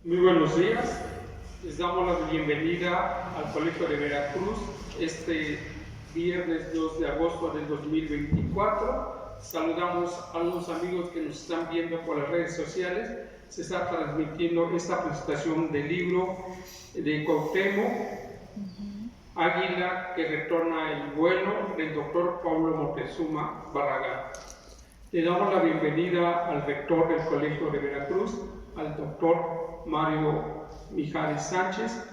Muy buenos días, les damos la bienvenida al Colegio de Veracruz este viernes 2 de agosto del 2024. Saludamos a los amigos que nos están viendo por las redes sociales. Se está transmitiendo esta presentación del libro de Cuauhtémoc Águila que retorna el vuelo del doctor Pablo Moctezuma Barragán. Le damos la bienvenida al rector del Colegio de Veracruz, al doctor Mario Mijares Sánchez,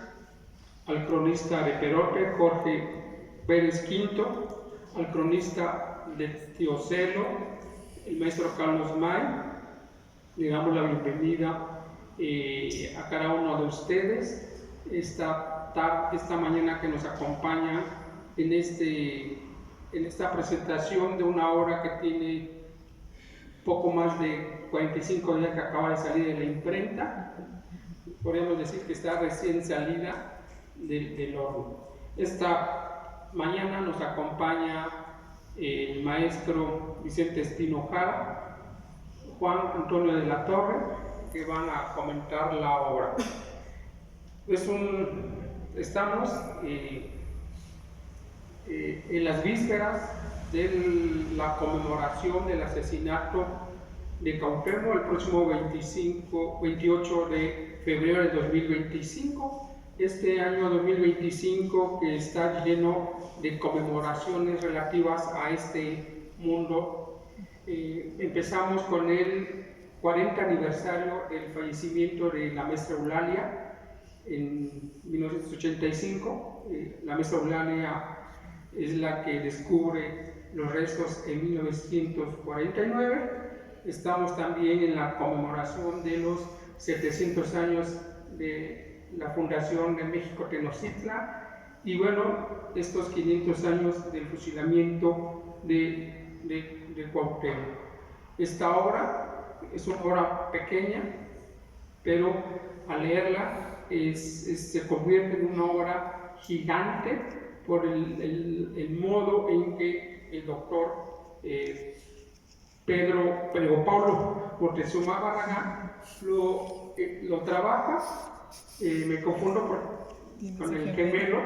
al cronista de Perote, Jorge Pérez Quinto, al cronista de Teocelo, el maestro Carlos May. Le damos la bienvenida a cada uno de ustedes esta mañana que nos acompaña en esta presentación de una hora que tiene poco más de 45 días que acaba de salir de la imprenta. Podríamos decir que está recién salida del horno. Esta mañana nos acompaña el maestro Vicente Espino Jara, Juan Antonio de la Torre, que van a comentar la obra. Estamos en las vísperas de la conmemoración del asesinato de Cuauhtémoc el próximo 28 de febrero de 2025. Este año 2025 que está lleno de conmemoraciones relativas a este mundo. Empezamos con el 40 aniversario del fallecimiento de la maestra Eulalia en 1985. La maestra Eulalia es la que descubre los restos en 1949. Estamos también en la conmemoración de los 700 años de la fundación de México Tenochtitlan y bueno, estos 500 años del fusilamiento de Cuauhtémoc. Esta obra es una obra pequeña, pero al leerla se convierte en una obra gigante por el modo en que el doctor Pablo Moctezuma Barragán lo trabaja. Me confundo con el gemelo.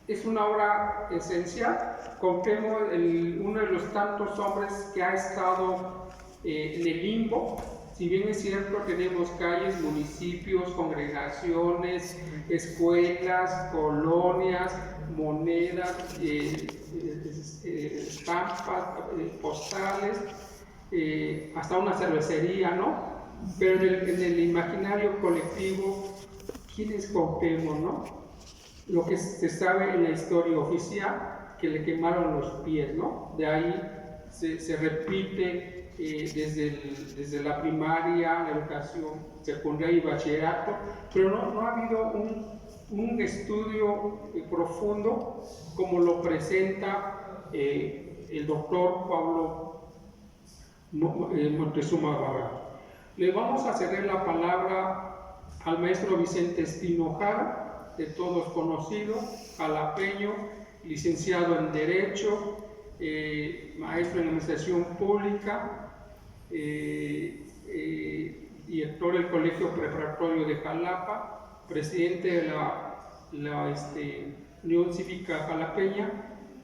Es una obra esencial. Cuauhtémoc, uno de los tantos hombres que ha estado en el limbo. Si bien es cierto, tenemos calles, municipios, congregaciones, escuelas, colonias, monedas, estampas, postales, hasta una cervecería, ¿no? Pero en el imaginario colectivo, ¿quién es Cuauhtémoc, no? Lo que se sabe en la historia oficial, que le quemaron los pies, ¿no? De ahí se repite desde la primaria, la educación secundaria y bachillerato, pero no ha habido un estudio profundo como lo presenta el doctor Pablo Moctezuma Barragán. Le vamos a ceder la palabra al maestro Vicente Espino Jara, de todos conocido, jalapeño, licenciado en Derecho, maestro en Administración Pública, director del Colegio Preparatorio de Jalapa, presidente de la Unión Cívica Jalapeña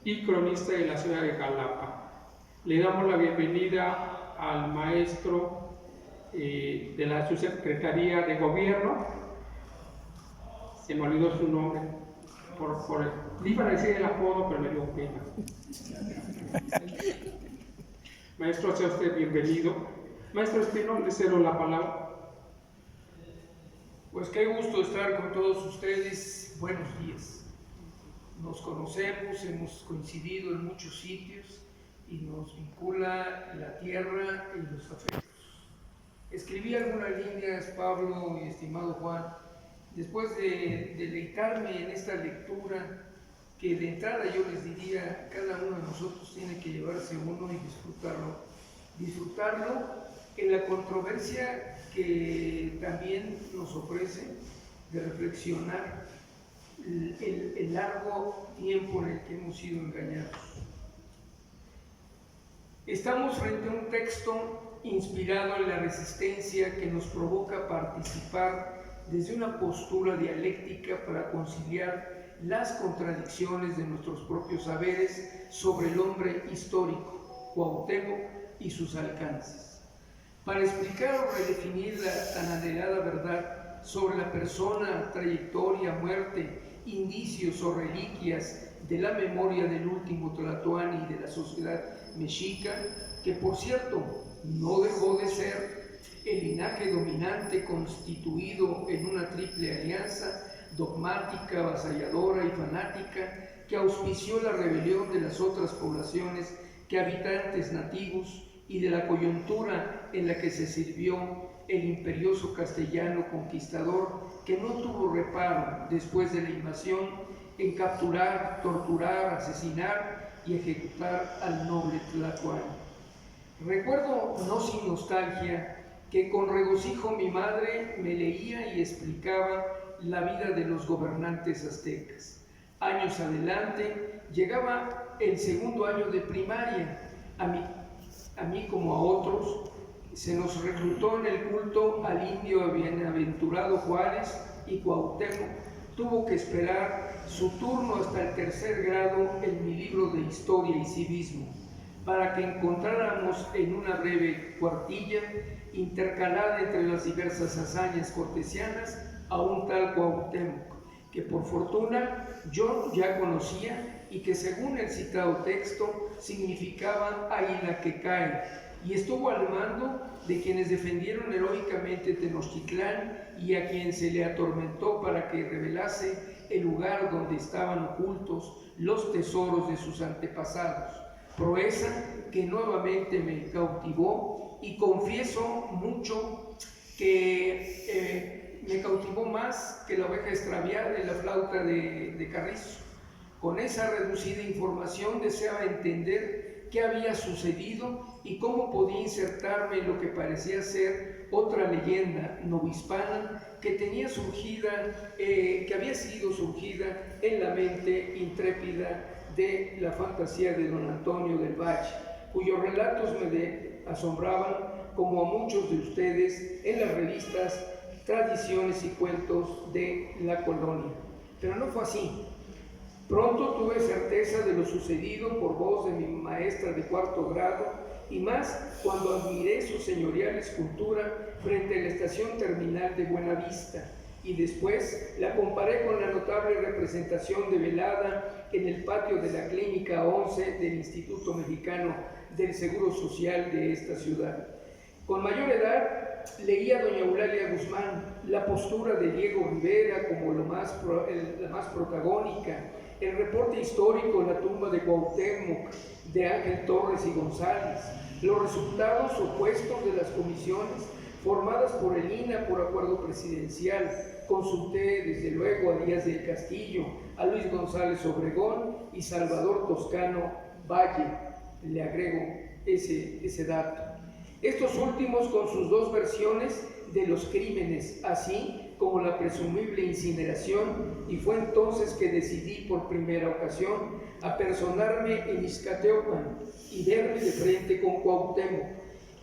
y cronista de la ciudad de Jalapa. Le damos la bienvenida al maestro de la Subsecretaría de Gobierno. Se me olvidó su nombre. Le iba a decir el apodo, pero me dio pena. Maestro, sea usted bienvenido. Maestro Espino, le cedo la palabra. Pues qué gusto estar con todos ustedes. Buenos días. Nos conocemos, hemos coincidido en muchos sitios y nos vincula la tierra y los afectos. Escribí algunas líneas, Pablo y estimado Juan, después de deleitarme en esta lectura, que de entrada yo les diría, cada uno de nosotros tiene que llevarse uno y disfrutarlo en la controversia que también nos ofrece de reflexionar el largo tiempo en el que hemos sido engañados. Estamos frente a un texto inspirado en la resistencia que nos provoca participar desde una postura dialéctica para conciliar las contradicciones de nuestros propios saberes sobre el hombre histórico, Cuauhtémoc, y sus alcances. Para explicar o redefinir la tan anhelada verdad sobre la persona, trayectoria, muerte, indicios o reliquias de la memoria del último Tlatoani y de la sociedad mexica, que por cierto no dejó de ser el linaje dominante constituido en una triple alianza dogmática, avasalladora y fanática que auspició la rebelión de las otras poblaciones que habitantes nativos y de la coyuntura en la que se sirvió el imperioso castellano conquistador que no tuvo reparo después de la invasión en capturar, torturar, asesinar y ejecutar al noble Tlatoani. Recuerdo, no sin nostalgia, que con regocijo mi madre me leía y explicaba la vida de los gobernantes aztecas. Años adelante llegaba el segundo año de primaria. A mí como a otros se nos reclutó en el culto al indio bienaventurado Juárez, y Cuauhtémoc tuvo que esperar su turno hasta el tercer grado en mi libro de Historia y Civismo, para que encontráramos en una breve cuartilla, intercalada entre las diversas hazañas cortesianas, a un tal Cuauhtémoc, que por fortuna yo ya conocía y que según el citado texto significaba águila que cae, y estuvo al mando de quienes defendieron heroicamente Tenochtitlán y a quien se le atormentó para que revelase el lugar donde estaban ocultos los tesoros de sus antepasados. Proeza que nuevamente me cautivó, y confieso mucho que me cautivó más que la oveja extraviada y la flauta de Carrizo. Con esa reducida información deseaba entender qué había sucedido y cómo podía insertarme en lo que parecía ser otra leyenda novohispana que había sido surgida en la mente intrépida de la fantasía de don Antonio del Valle, cuyos relatos me asombraban, como a muchos de ustedes, en las revistas Tradiciones y Cuentos de la Colonia. Pero no fue así. Pronto tuve certeza de lo sucedido por voz de mi maestra de cuarto grado, y más cuando admiré su señorial escultura frente a la estación terminal de Buenavista, y después la comparé con la notable representación develada en el patio de la Clínica 11 del Instituto Mexicano del Seguro Social de esta ciudad. Con mayor edad leía a doña Eulalia Guzmán, la postura de Diego Rivera como la más protagónica, el reporte histórico La tumba de Cuauhtémoc, de Ángel Torres y González, los resultados opuestos de las comisiones formadas por el INAH por acuerdo presidencial. Consulté desde luego a Díaz del Castillo, a Luis González Obregón y Salvador Toscano Valle, le agrego ese dato. Estos últimos con sus dos versiones de los crímenes, así como la presumible incineración, y fue entonces que decidí por primera ocasión apersonarme en Ixcateopan y verme de frente con Cuauhtémoc.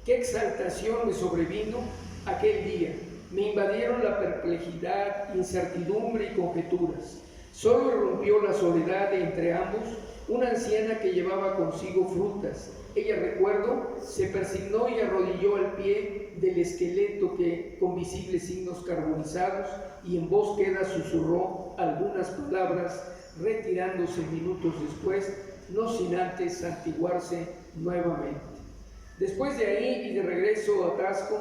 Qué exaltación me sobrevino aquel día. Me invadieron la perplejidad, incertidumbre y conjeturas. Solo irrumpió la soledad entre ambos una anciana que llevaba consigo frutas. Ella, recuerdo, se persignó y arrodilló al pie del esqueleto que, con visibles signos carbonizados, y en voz queda susurró algunas palabras, retirándose minutos después, no sin antes santiguarse nuevamente. Después de ahí y de regreso a Tasco,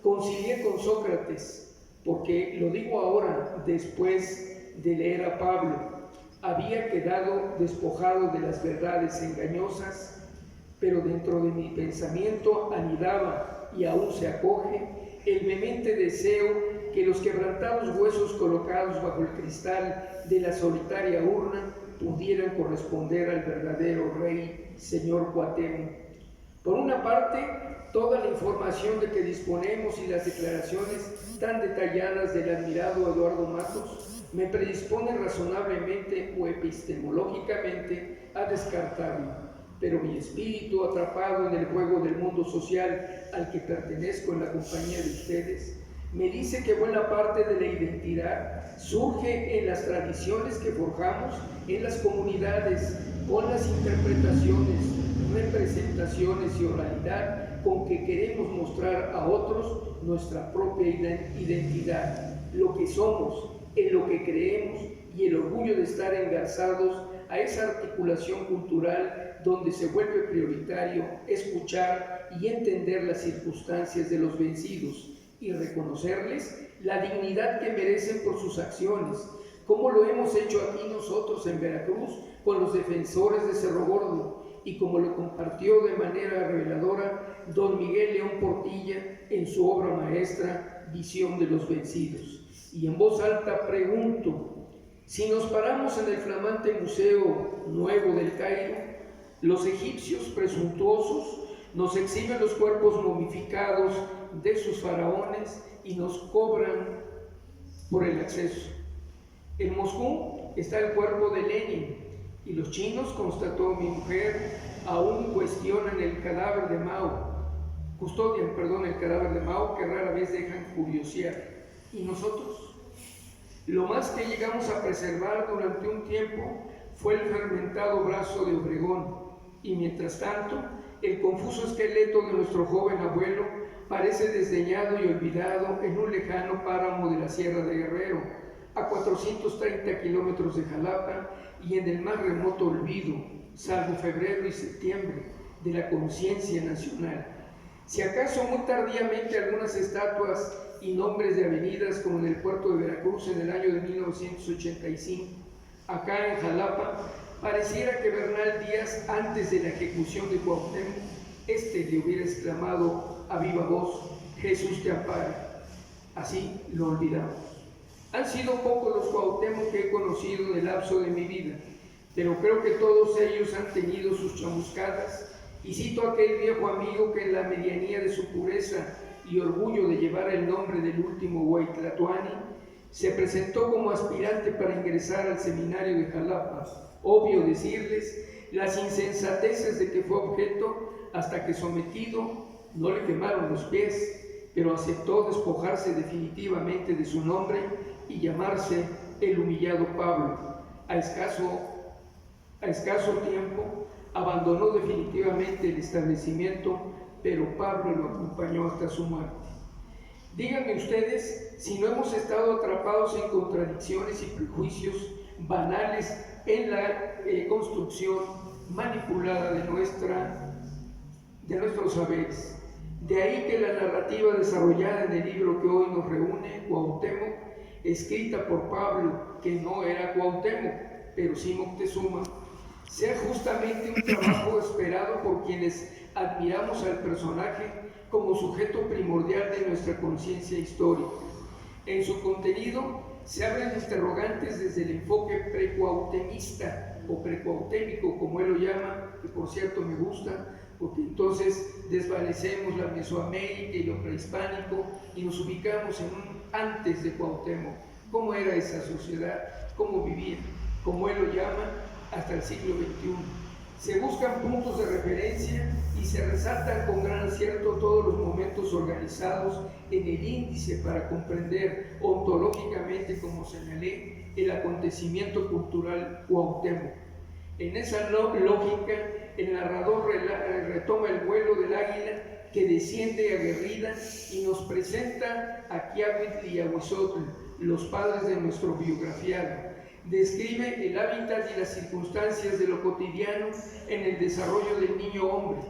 concilié con Sócrates, porque, lo digo ahora, después de leer a Pablo, había quedado despojado de las verdades engañosas, pero dentro de mi pensamiento anidaba y aún se acoge el vehemente deseo que los quebrantados huesos colocados bajo el cristal de la solitaria urna pudieran corresponder al verdadero rey, señor Cuauhtémoc. Por una parte, toda la información de que disponemos y las declaraciones tan detalladas del admirado Eduardo Matos me predisponen razonablemente o epistemológicamente a descartarlo. pero mi espíritu, atrapado en el juego del mundo social al que pertenezco en la compañía de ustedes, me dice que buena parte de la identidad surge en las tradiciones que forjamos en las comunidades, con las interpretaciones, representaciones y oralidad con que queremos mostrar a otros nuestra propia identidad, lo que somos, en lo que creemos y el orgullo de estar engarzados a esa articulación cultural donde se vuelve prioritario escuchar y entender las circunstancias de los vencidos y reconocerles la dignidad que merecen por sus acciones, como lo hemos hecho aquí nosotros en Veracruz con los defensores de Cerro Gordo y como lo compartió de manera reveladora don Miguel León Portilla en su obra maestra Visión de los Vencidos. Y en voz alta pregunto, si nos paramos en el flamante Museo Nuevo del Cairo, los egipcios presuntuosos nos exhiben los cuerpos momificados de sus faraones y nos cobran por el acceso. En Moscú está el cuerpo de Lenin y los chinos, constató mi mujer, aún cuestionan el cadáver de Mao, el cadáver de Mao que rara vez dejan curiosear. ¿Y nosotros? Lo más que llegamos a preservar durante un tiempo fue el fermentado brazo de Obregón, y mientras tanto, el confuso esqueleto de nuestro joven abuelo parece desdeñado y olvidado en un lejano páramo de la Sierra de Guerrero, a 430 kilómetros de Jalapa y en el más remoto olvido, salvo febrero y septiembre, de la conciencia nacional. Si acaso muy tardíamente algunas estatuas y nombres de avenidas como en el puerto de Veracruz en el año de 1985, acá en Jalapa, pareciera que Bernal Díaz, antes de la ejecución de Cuauhtémoc, le hubiera exclamado a viva voz: Jesús te ampare. Así lo olvidamos. Han sido pocos los Cuauhtémoc que he conocido en el lapso de mi vida, pero creo que todos ellos han tenido sus chamuscadas, y cito a aquel viejo amigo que en la medianía de su pureza y orgullo de llevar el nombre del último Huaytlatoani, se presentó como aspirante para ingresar al seminario de Jalapa. Obvio decirles las insensateces de que fue objeto hasta que, sometido, no le quemaron los pies, pero aceptó despojarse definitivamente de su nombre y llamarse el humillado Pablo. A escaso tiempo abandonó definitivamente el establecimiento, pero Pablo lo acompañó hasta su muerte. Díganme ustedes si no hemos estado atrapados en contradicciones y prejuicios banales en la construcción manipulada de nuestros saberes. De ahí que la narrativa desarrollada en el libro que hoy nos reúne, Cuauhtémoc, escrita por Pablo, que no era Cuauhtémoc, pero sí Moctezuma, sea justamente un trabajo esperado por quienes admiramos al personaje como sujeto primordial de nuestra conciencia histórica. En su contenido se abren interrogantes desde el enfoque precuauhtemista o precuauhtémico, como él lo llama, que por cierto me gusta, porque entonces desvanecemos la Mesoamérica y lo prehispánico y nos ubicamos en un antes de Cuauhtémoc. ¿Cómo era esa sociedad? ¿Cómo vivía? Como él lo llama, hasta el siglo XXI. Se buscan puntos de referencia y se resaltan con gran acierto todos los momentos organizados en el índice para comprender ontológicamente, como señalé, el acontecimiento cultural Cuauhtémoc. En esa lógica, el narrador retoma el vuelo del águila que desciende aguerrida y nos presenta a Quiahuitl y a Huizotl, los padres de nuestro biografiado. Describe el hábitat y las circunstancias de lo cotidiano en el desarrollo del niño hombre.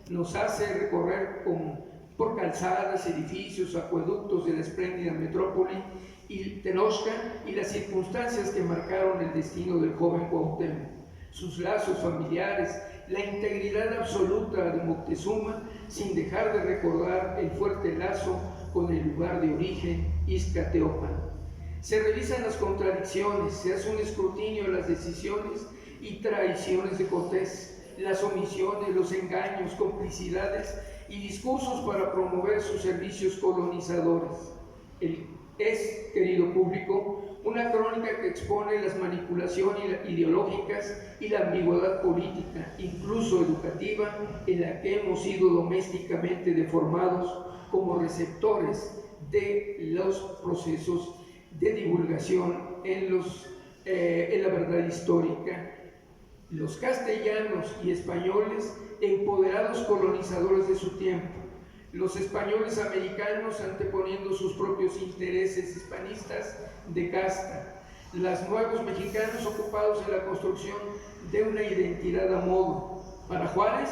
Nos hace recorrer por calzadas, edificios, acueductos de la espléndida metrópoli y Tenochca y las circunstancias que marcaron el destino del joven Cuauhtémoc, sus lazos familiares, la integridad absoluta de Moctezuma, sin dejar de recordar el fuerte lazo con el lugar de origen, Iztateopan. Se revisan las contradicciones, se hace un escrutinio de las decisiones y traiciones de Cortés, las omisiones, los engaños, complicidades y discursos para promover sus servicios colonizadores. El Es, querido público, una crónica que expone las manipulaciones ideológicas y la ambigüedad política, incluso educativa, en la que hemos sido domésticamente deformados como receptores de los procesos de divulgación en la verdad histórica. Los castellanos y españoles, empoderados colonizadores de su tiempo, los españoles americanos anteponiendo sus propios intereses hispanistas de casta, los nuevos mexicanos ocupados en la construcción de una identidad a modo. Para Juárez,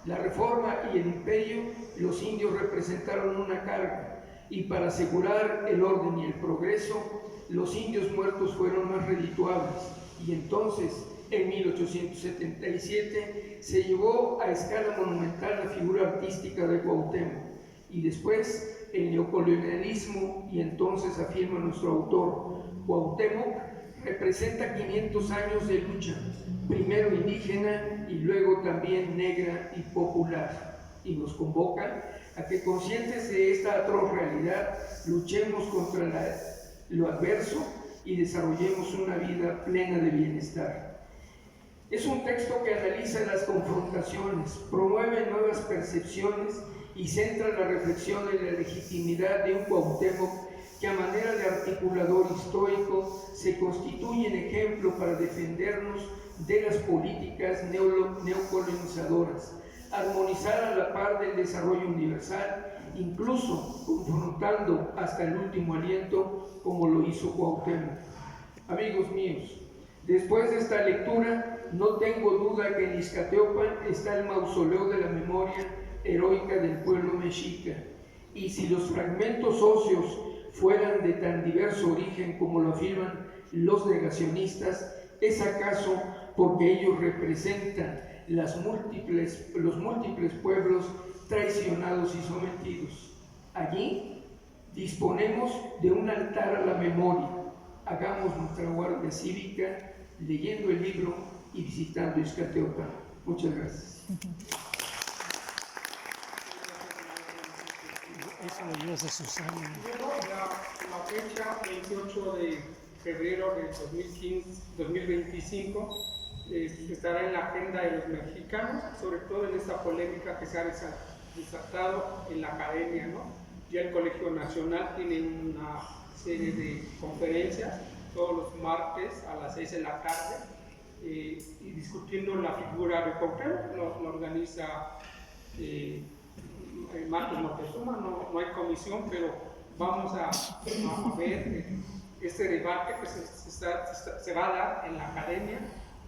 la Reforma y el Imperio, los indios representaron una carga, y para asegurar el orden y el progreso, los indios muertos fueron más redituables, y entonces, en 1877, se llevó a escala monumental la figura artística de Cuauhtémoc, y después el neocolonialismo, y entonces afirma nuestro autor, Cuauhtémoc representa 500 años de lucha, primero indígena y luego también negra y popular, y nos convoca a que, conscientes de esta atroz realidad, luchemos contra lo adverso y desarrollemos una vida plena de bienestar. Es un texto que analiza las confrontaciones, promueve nuevas percepciones y centra la reflexión en la legitimidad de un Cuauhtémoc que, a manera de articulador histórico, se constituye en ejemplo para defendernos de las políticas neocolonizadoras, armonizar a la par del desarrollo universal, incluso confrontando hasta el último aliento, como lo hizo Cuauhtémoc. Amigos míos, después de esta lectura, no tengo duda que en Ixcateopan está el mausoleo de la memoria heroica del pueblo mexica, y si los fragmentos óseos fueran de tan diverso origen como lo afirman los negacionistas, ¿es acaso porque ellos representan los múltiples pueblos traicionados y sometidos? Allí disponemos de un altar a la memoria. Hagamos nuestra guardia cívica leyendo el libro y visitando Ixcateopan. Muchas gracias. Eso de Dios de Susana. La fecha 28 de febrero del 2025 estará en la agenda de los mexicanos, sobre todo en esta polémica que se ha desatado en la academia, ¿no? Ya el Colegio Nacional tiene una serie de conferencias todos los martes a las 6 de la tarde y discutiendo la figura de Cuauhtémoc. Lo organiza Marcos Moctezuma, no hay comisión, pero vamos a ver este debate que se va a dar en la academia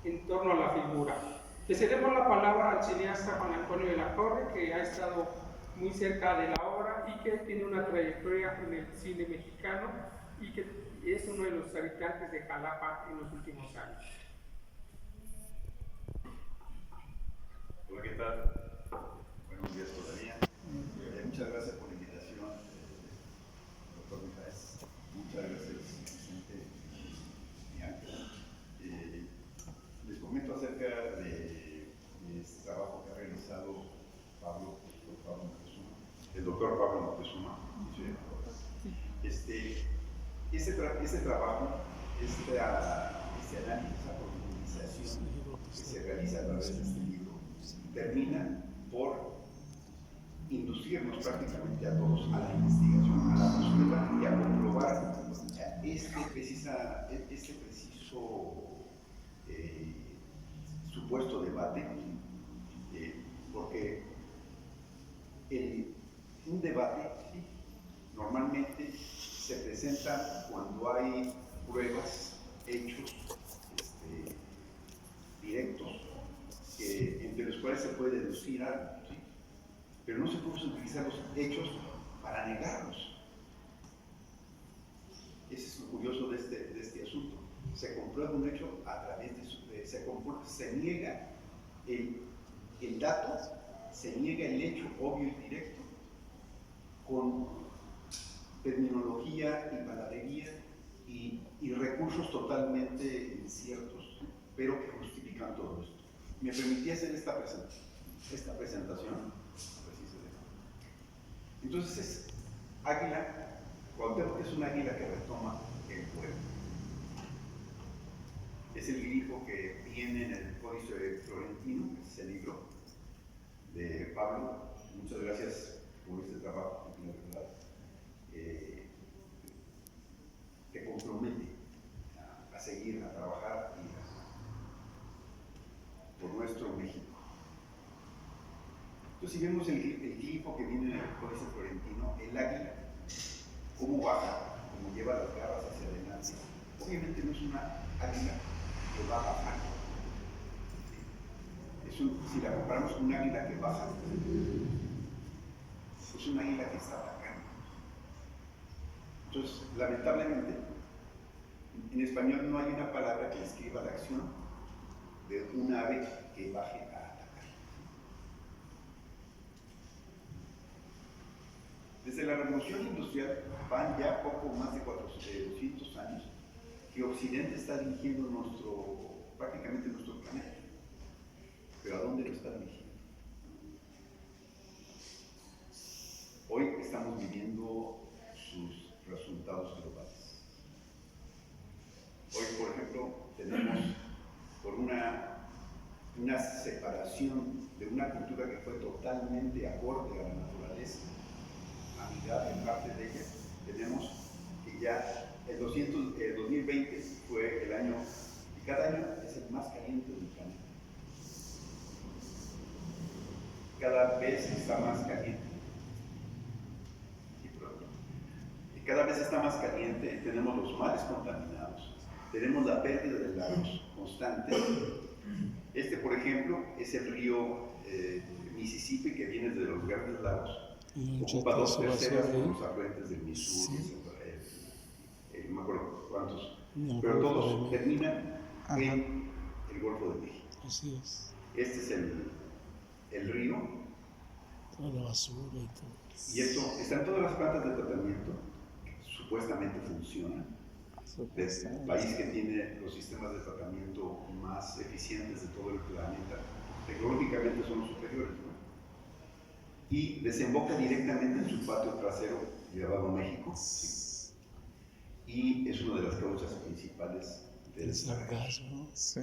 en torno a la figura. Le cedemos la palabra al cineasta Juan Antonio de la Torre, que ha estado muy cerca de la obra y que tiene una trayectoria en el cine mexicano y que es uno de los habitantes de Jalapa en los últimos años. Hola, ¿qué tal? Buenos días todavía. Muchas gracias por la invitación, doctor Mijares. Muchas gracias, Vicente y Ángela. Les comento acerca de este trabajo que ha realizado el doctor Pablo Moctezuma. Este trabajo, este análisis, esta profundización que se realiza a través de este libro, termina por inducirnos prácticamente a todos a la investigación, a la búsqueda y a comprobar este preciso supuesto debate, porque un debate normalmente se presenta cuando hay pruebas, hechos directos, entre los cuales se puede deducir algo, ¿sí? Pero no se pueden utilizar los hechos para negarlos. Ese es lo curioso de este asunto. Se comprueba un hecho a través se niega el dato, se niega el hecho obvio y directo con terminología y palabrería y recursos totalmente inciertos, pero que justifican todo esto. Me permití hacer esta presentación. Entonces, Águila, Cuauhtémoc porque es un águila que retoma el pueblo. Es el grifo que viene en el Códice Florentino, que es el libro de Pablo. Muchas gracias por este trabajo, la verdad. Te compromete a seguir, a trabajar por nuestro México. Entonces, si vemos el grifo que viene en el Códice Florentino, el águila, cómo baja, cómo lleva las garras hacia adelante, obviamente no es una águila que va bajando. Si la comparamos con un águila que baja, es un águila que está atacando. Entonces, lamentablemente, en español no hay una palabra que describa la acción de un ave que baje a atacar. Desde la Revolución Industrial van ya poco más de 200 años que Occidente está dirigiendo prácticamente nuestro planeta. ¿Pero a dónde lo está dirigiendo? Hoy estamos viviendo sus resultados globales. Hoy, por ejemplo, tenemos por una separación de una cultura que fue totalmente acorde a la naturaleza, amigable en parte de ella. Tenemos que ya el 2020 fue el año, y cada año es el más caliente del planeta. Cada vez está más caliente. Y cada vez está más caliente, tenemos los mares contaminados, tenemos la pérdida de lagos constante. Por ejemplo, es el río Mississippi, que viene de los Grandes Lagos. Ocupa 2/3 de los afluentes del Missouri, no me acuerdo cuántos, pero todos terminan en el Golfo de México. Así es. Este es el río. Toda la basura y todo. Y esto, están todas las plantas de tratamiento que supuestamente funcionan. Es el país que tiene los sistemas de tratamiento más eficientes de todo el planeta. Tecnológicamente son los superiores, ¿no? Y desemboca directamente en su patio trasero llamado México. ¿Sí? Y es una de las causas principales del sargazo. Sí.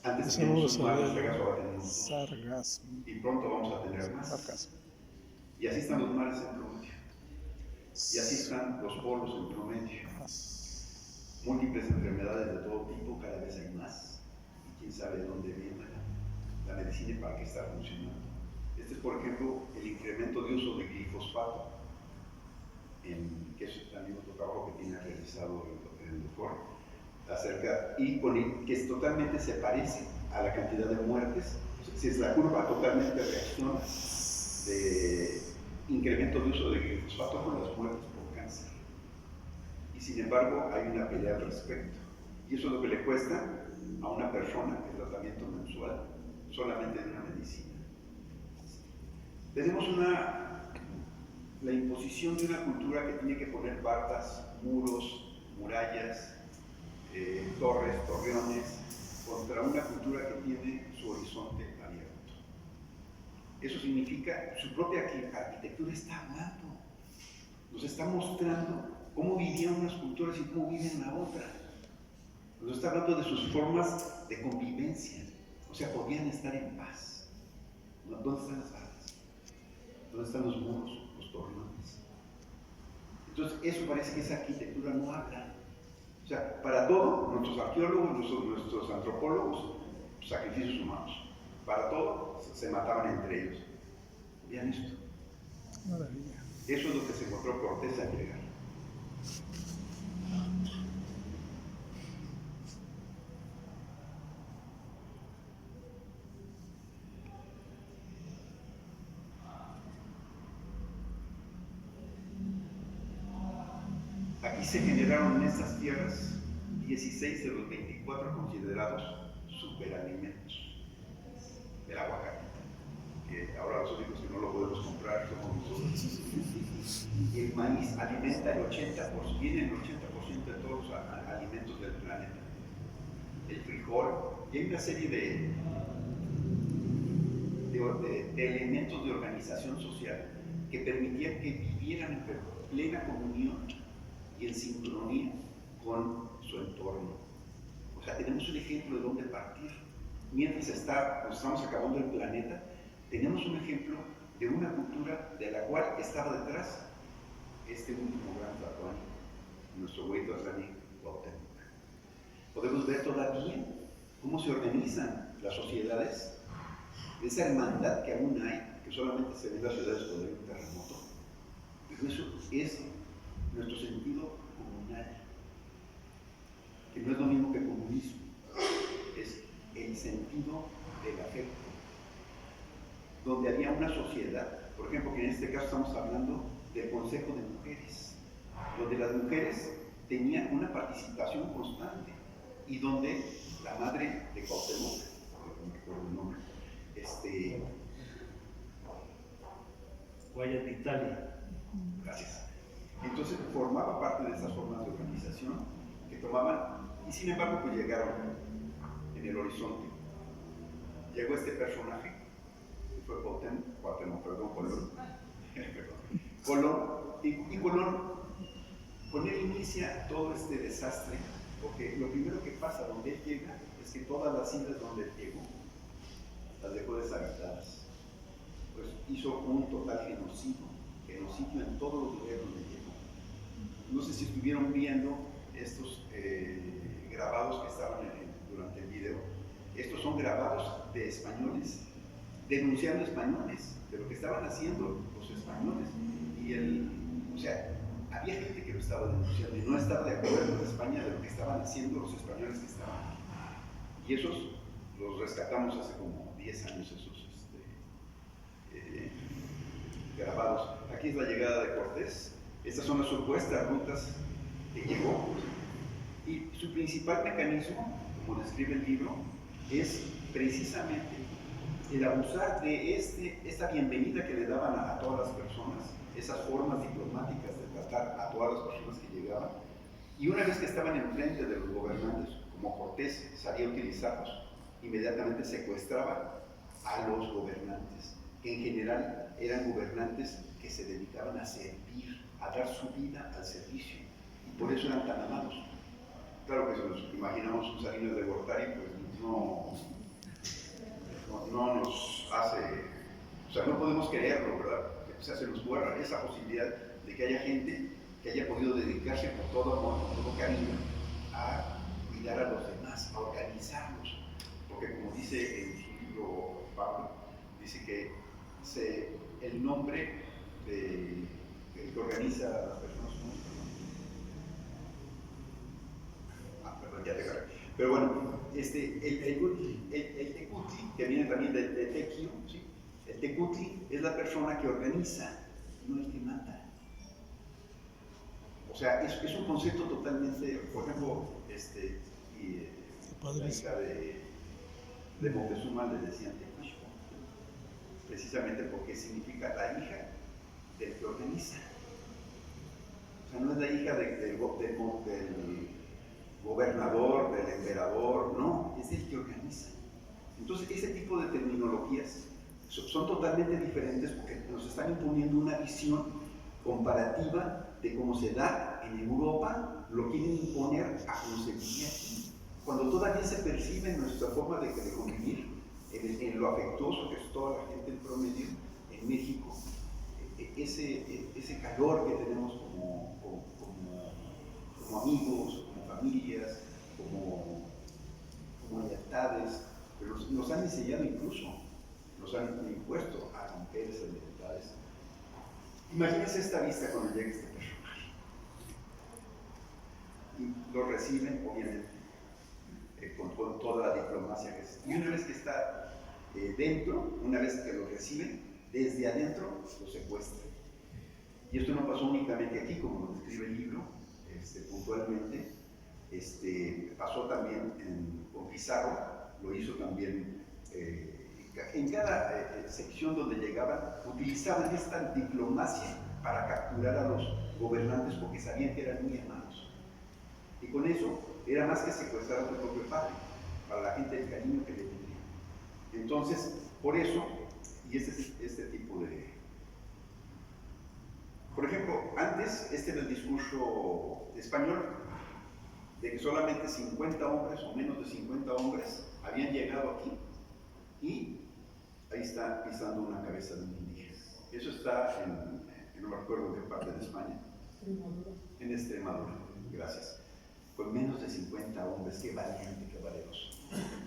Antes teníamos un mar de sargazo, ahora tenemos sargazo. Y pronto vamos a tener más. Sargazo. Y así están los mares en promedio. Y así están los polos en promedio. Múltiples enfermedades de todo tipo, cada vez hay más. Y quién sabe dónde viene la medicina y para qué está funcionando. Este es, por ejemplo, el incremento de uso de glifosfato, que es también otro trabajo que tiene realizado el doctor, que totalmente se parece a la cantidad de muertes. Si es la curva totalmente reacciona de incremento de uso de glifosato con las muertes por cáncer. Y sin embargo, hay una pelea al respecto. Y eso es lo que le cuesta a una persona el tratamiento mensual solamente de una medicina. Tenemos la imposición de una cultura que tiene que poner bardas, muros, murallas, torres, torreones, contra una cultura que tiene su horizonte abierto. Eso significa que su propia arquitectura está hablando, nos está mostrando cómo vivían unas culturas y cómo viven la otra. Nos está hablando de sus formas de convivencia, o sea, podían estar en paz. ¿Dónde están las bardas? ¿Dónde están los muros, los torreones? Entonces, eso parece que esa arquitectura no habla. O sea, para todo, nuestros arqueólogos, nuestros antropólogos, sacrificios humanos. Para todo, se mataban entre ellos. Vean esto. Maravilla. Eso es lo que se encontró Cortés al llegar. Aquí se generaron en estas tierras 16 de los 24 considerados superalimentos del aguacate, que ahora los únicos que no lo podemos comprar somos nosotros. El maíz alimenta el 80%, viene el 80% de todos los alimentos del planeta. El frijol, y hay una serie de elementos de organización social que permitían que vivieran en plena comunión y en con su entorno. O sea, tenemos un ejemplo de dónde partir. Mientras estamos acabando el planeta, tenemos un ejemplo de una cultura de la cual estaba detrás este último gran Tlatoani, nuestro güey Tlatoani Cuauhtémoc. Podemos ver todavía cómo se organizan las sociedades, esa hermandad que aún hay, que solamente se ve en las ciudades cuando hay un terremoto. Pero eso es nuestro sentido comunal, que no es lo mismo que comunismo, es el sentido del afecto, donde había una sociedad, por ejemplo, que en este caso estamos hablando del Consejo de Mujeres, donde las mujeres tenían una participación constante y donde la madre de Cuauhtémoc, no recuerdo el nombre, Guaya de Italia. Gracias. Entonces formaba parte de esas formas de organización que tomaban, y sin embargo pues llegaron en el horizonte. Llegó este personaje, que fue Colón, y Colón, con él inicia todo este desastre, porque lo primero que pasa donde él llega es que todas las islas donde él llegó las dejó deshabitadas. Pues hizo un total genocidio en todos los lugares donde llegó. No sé si estuvieron viendo estos grabados que estaban durante el video. Estos son grabados de españoles, denunciando españoles, de lo que estaban haciendo los españoles. O sea, había gente que lo estaba denunciando y no estaba de acuerdo en España de lo que estaban haciendo los españoles que estaban aquí. Y esos los rescatamos hace como 10 años, esos grabados. Aquí es la llegada de Cortés. Estas son las supuestas rutas que llegó. Y su principal mecanismo, como describe el libro, es precisamente el abusar de esta bienvenida que le daban a todas las personas, esas formas diplomáticas de tratar a todas las personas que llegaban. Y una vez que estaban enfrente de los gobernantes, como Cortés sabía utilizarlos, inmediatamente secuestraba a los gobernantes, que en general eran gobernantes que se dedicaban a servir, a dar su vida al servicio, y por eso eran tan amados. Claro que si nos imaginamos un Salinas de Gortari, pues no nos hace, o sea, no podemos creerlo, ¿verdad? O sea, se nos borra esa posibilidad de que haya gente que haya podido dedicarse con todo amor, con todo cariño, a cuidar a los demás, a organizarlos. Porque como dice en su libro Pablo, dice que el nombre del que organiza a las personas, ya te agarré. Pero bueno, el tecutli, que viene también de tequio, ¿sí? El tecutli es la persona que organiza, no el que manda. O sea, es un concepto totalmente, por ejemplo, la hija de Moctezuma le decían tecuishpo, precisamente porque significa la hija del que organiza. O sea, no es la hija del gobernador, del emperador, no, es el que organiza. Entonces, ese tipo de terminologías son totalmente diferentes porque nos están imponiendo una visión comparativa de cómo se da en Europa, lo quieren imponer a cómo se vive aquí. Cuando todavía se percibe en nuestra forma de convivir, en lo afectuoso que es toda la gente en promedio, en México, ese calor que tenemos como amigos, como familias, como lealtades, pero nos han enseñado incluso, nos han impuesto a romper esas lealtades. Imagínense esta vista cuando llega este personaje. Y lo reciben, obviamente, con toda la diplomacia que es. Y una vez que está dentro, una vez que lo reciben, desde adentro lo secuestran. Y esto no pasó únicamente aquí, como lo describe el libro, puntualmente. Pasó también con Pizarro, lo hizo también en cada sección donde llegaban, utilizaban esta diplomacia para capturar a los gobernantes porque sabían que eran muy amados. Y con eso era más que secuestrar a su propio padre, para la gente el cariño que le tenía. Entonces, por eso, y este tipo de... Por ejemplo, antes, era el discurso español, de que solamente 50 hombres o menos de 50 hombres habían llegado aquí y ahí está pisando una cabeza de un indígena. Eso está no me acuerdo en qué parte de España. En Extremadura, gracias. Con menos de 50 hombres, qué valiente, qué valeroso.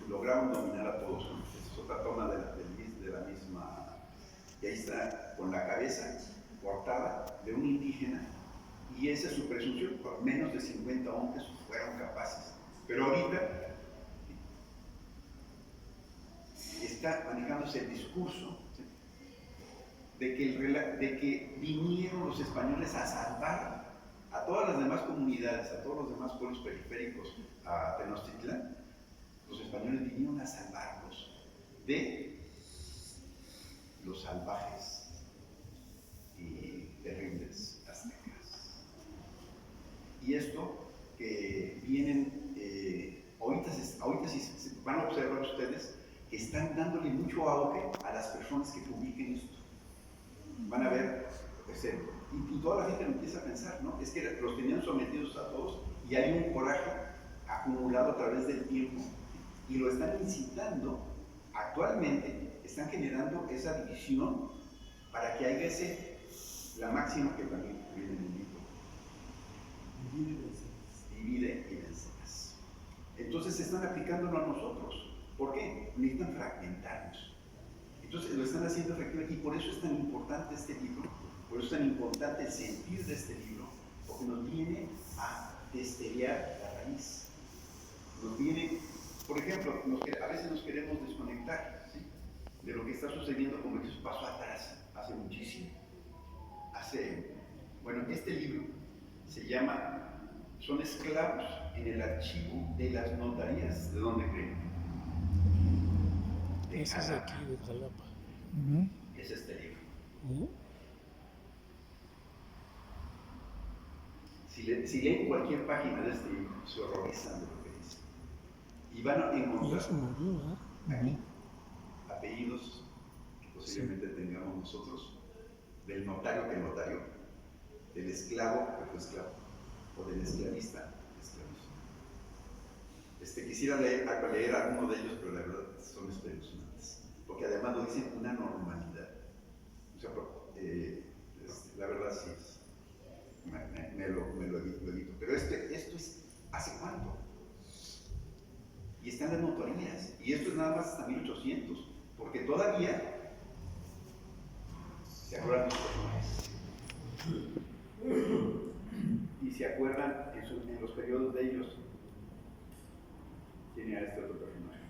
Lograron dominar a todos. Es otra toma de la misma. Y ahí está, con la cabeza cortada de un indígena, y esa es su presunción, por menos de 50 hombres fueron capaces. Pero ahorita está manejándose el discurso, ¿sí?, de que vinieron los españoles a salvar a todas las demás comunidades, a todos los demás pueblos periféricos a Tenochtitlán. Los españoles vinieron a salvarlos de los salvajes y terribles aztecas. Y esto que vienen, ahorita sí van a observar ustedes que están dándole mucho auge a las personas que publiquen esto. Van a ver, y toda la gente lo empieza a pensar, ¿no? Es que los tenían sometidos a todos y hay un coraje acumulado a través del tiempo y lo están incitando. Actualmente están generando esa división para que haya la máxima que también viene en el libro: divide y vencerás. Entonces están aplicándolo a nosotros. ¿Por qué? Necesitan fragmentarnos. Entonces lo están haciendo efectivamente, y por eso es tan importante este libro, por eso es tan importante el sentir de este libro, porque nos viene a destellar la raíz. Nos viene, por ejemplo, a veces nos queremos desconectar, ¿sí?, de lo que está sucediendo, como que eso pasó atrás, hace muchísimo. Bueno, este libro se llama Son esclavos en el archivo de las notarías. ¿De dónde creen? Ese es aquí de Jalapa. Es este libro. Si leen cualquier página de este libro, se horrorizan de lo que dice. Y van a Y ya encontrar se murió, ¿verdad? aquí apellidos que posiblemente tengamos nosotros, del notario que notario, del esclavo que fue esclavo, o del esclavista que esclavizó. Quisiera leer alguno de ellos, pero la verdad son espeluznantes, porque además lo dicen una normalidad. O sea, la verdad sí es. Me lo evito. Pero esto es, ¿hace cuánto? Y están las notarías. Y esto es nada más hasta 1800, porque todavía se acuerdan los personajes. Y se acuerdan en los periodos de ellos quién era este otro personaje.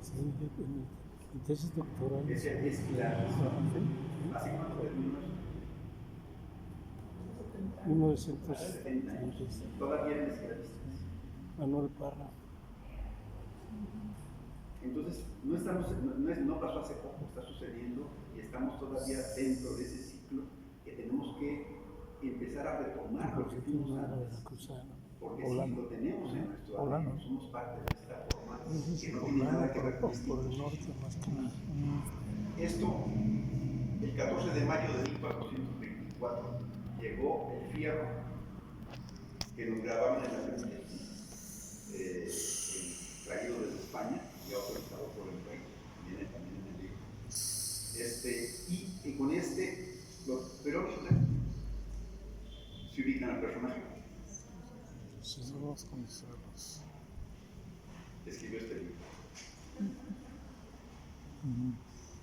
Sí, en tesis doctoral. Ese es claro. ¿Hace cuánto terminó eso? 1970. Todavía eran esclavistas. Manuel Parra. Entonces, no pasó hace poco, está sucediendo y estamos todavía dentro de ese ciclo que tenemos que empezar a retomar lo que fuimos antes. Porque si lo tenemos en nuestro ADN, somos parte de esta forma que no tiene nada que ver con por el norte más que nada. Esto, el 14 de mayo de 1424, llegó el fierro que nos grabaron en la frente, traído desde España y autorizado por el rey, viene también en el libro. Y con pero se ubican al personaje. Sus dos consuelos. Escribió este libro.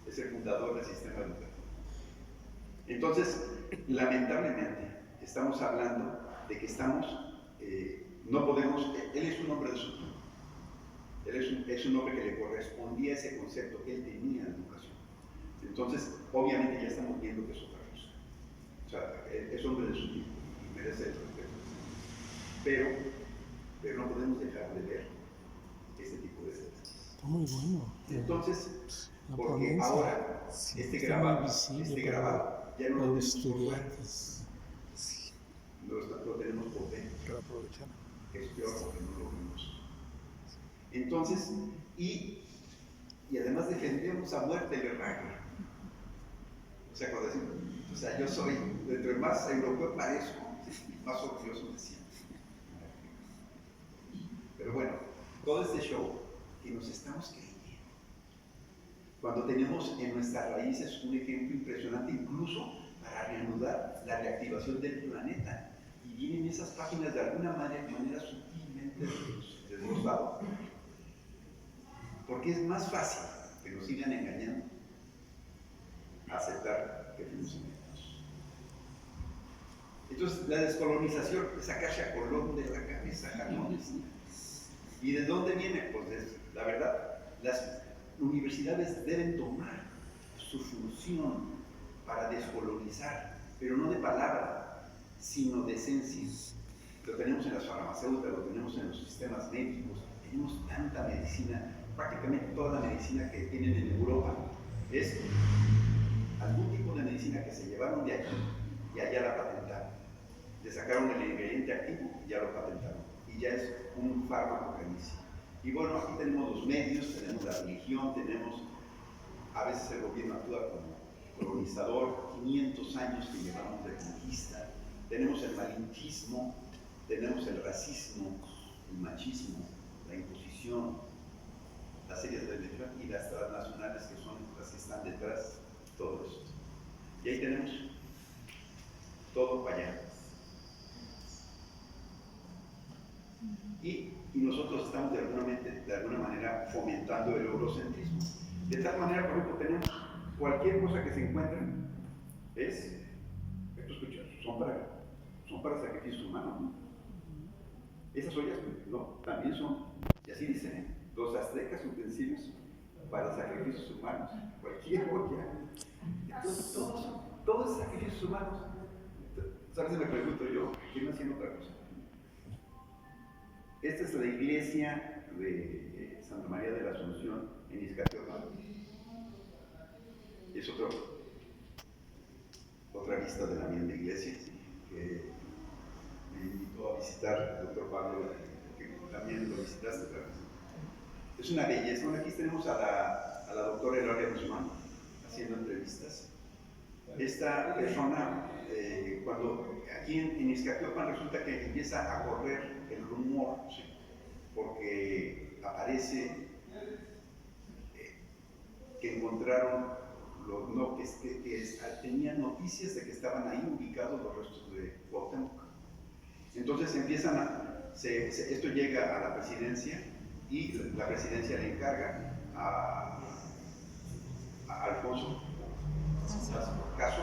Es el fundador del sistema educativo. Entonces, lamentablemente, estamos hablando de que no podemos, él es un hombre de su tiempo. Él es un hombre que le correspondía ese concepto que él tenía en la educación. Entonces, obviamente ya estamos viendo que es otra cosa. O sea, es hombre de su tiempo y merece el respeto. Pero no podemos dejar de ver este tipo de cosas. Está muy bueno. Entonces, La porque ponencia, ahora sí, este está grabado muy visible ya no para lo los tenemos por fuera, estudiantes. Sí, lo tenemos por dentro. para aprovechar. Es peor porque no lo vimos. Entonces, y además defendemos a muerte el herraje. O sea, cuando decimos, yo soy, dentro de más europeo parezco, más orgullosos de siempre. Pero bueno, todo este show que nos estamos creyendo, cuando tenemos en nuestras raíces un ejemplo impresionante incluso para reanudar la reactivación del planeta, y vienen esas páginas de alguna manera sutilmente desglosado, porque es más fácil que nos sigan engañando aceptar que fuimos engañados. Entonces, la descolonización es sacarse a Colón de la cabeza, jalones. ¿Y de dónde viene? Pues la verdad, las universidades deben tomar su función para descolonizar, pero no de palabra, sino de esencia. Lo tenemos en las farmacéuticas, lo tenemos en los sistemas médicos, tenemos tanta medicina, prácticamente toda la medicina que tienen en Europa es algún tipo de medicina que se llevaron de aquí y allá la patentaron. Le sacaron el ingrediente activo y ya lo patentaron. Y ya es un fármaco grandísimo. Y bueno, aquí tenemos los medios, tenemos la religión, tenemos, a veces el gobierno actúa como colonizador, 500 años que llevamos de conquista, tenemos el malinchismo, tenemos el racismo, el machismo, la imposición, las series de televisión y las transnacionales que son las que están detrás de todo esto. Y ahí tenemos todo para allá. Y nosotros estamos de alguna manera fomentando el eurocentrismo. De tal manera, por ejemplo, tenemos cualquier cosa que se encuentre, esto escucha, son para sacrificios humanos, ¿no? Esas ollas, no, también son, y así dicen, los aztecas utensilios para sacrificios humanos, cualquier olla. Entonces, todos esos sacrificios humanos. ¿Sabes? Me pregunto yo, ¿quién haciendo otra cosa? Esta es la iglesia de Santa María de la Asunción en Iztacalco. Es otra vista de la misma iglesia que me invitó a visitar el doctor Pablo, que también lo visitaste otra vez. Es una belleza. Bueno, aquí tenemos a la doctora Eloria Guzmán haciendo entrevistas. Esta persona, cuando aquí en Iztacalco resulta que empieza a correr el rumor, ¿sí? Porque aparece que encontraron, tenían noticias de que estaban ahí ubicados los restos de Cuauhtémoc. Entonces esto llega a la presidencia y la presidencia le encarga a Alfonso Caso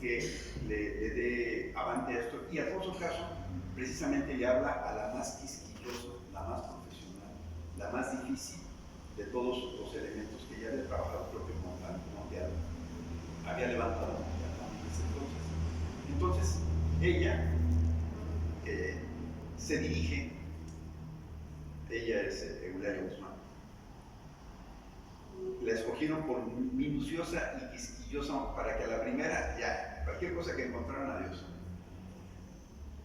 que le dé avante a esto, y Alfonso Caso precisamente le habla a la más quisquillosa, la más profesional, la más difícil de todos los elementos que ya había trabajado el propio Monteal, había levantado entonces ella se dirige, ella es Eulalia Guzmán, la escogieron por minuciosa y quisquillosa para que a la primera, ya, cualquier cosa que encontraran, adiós.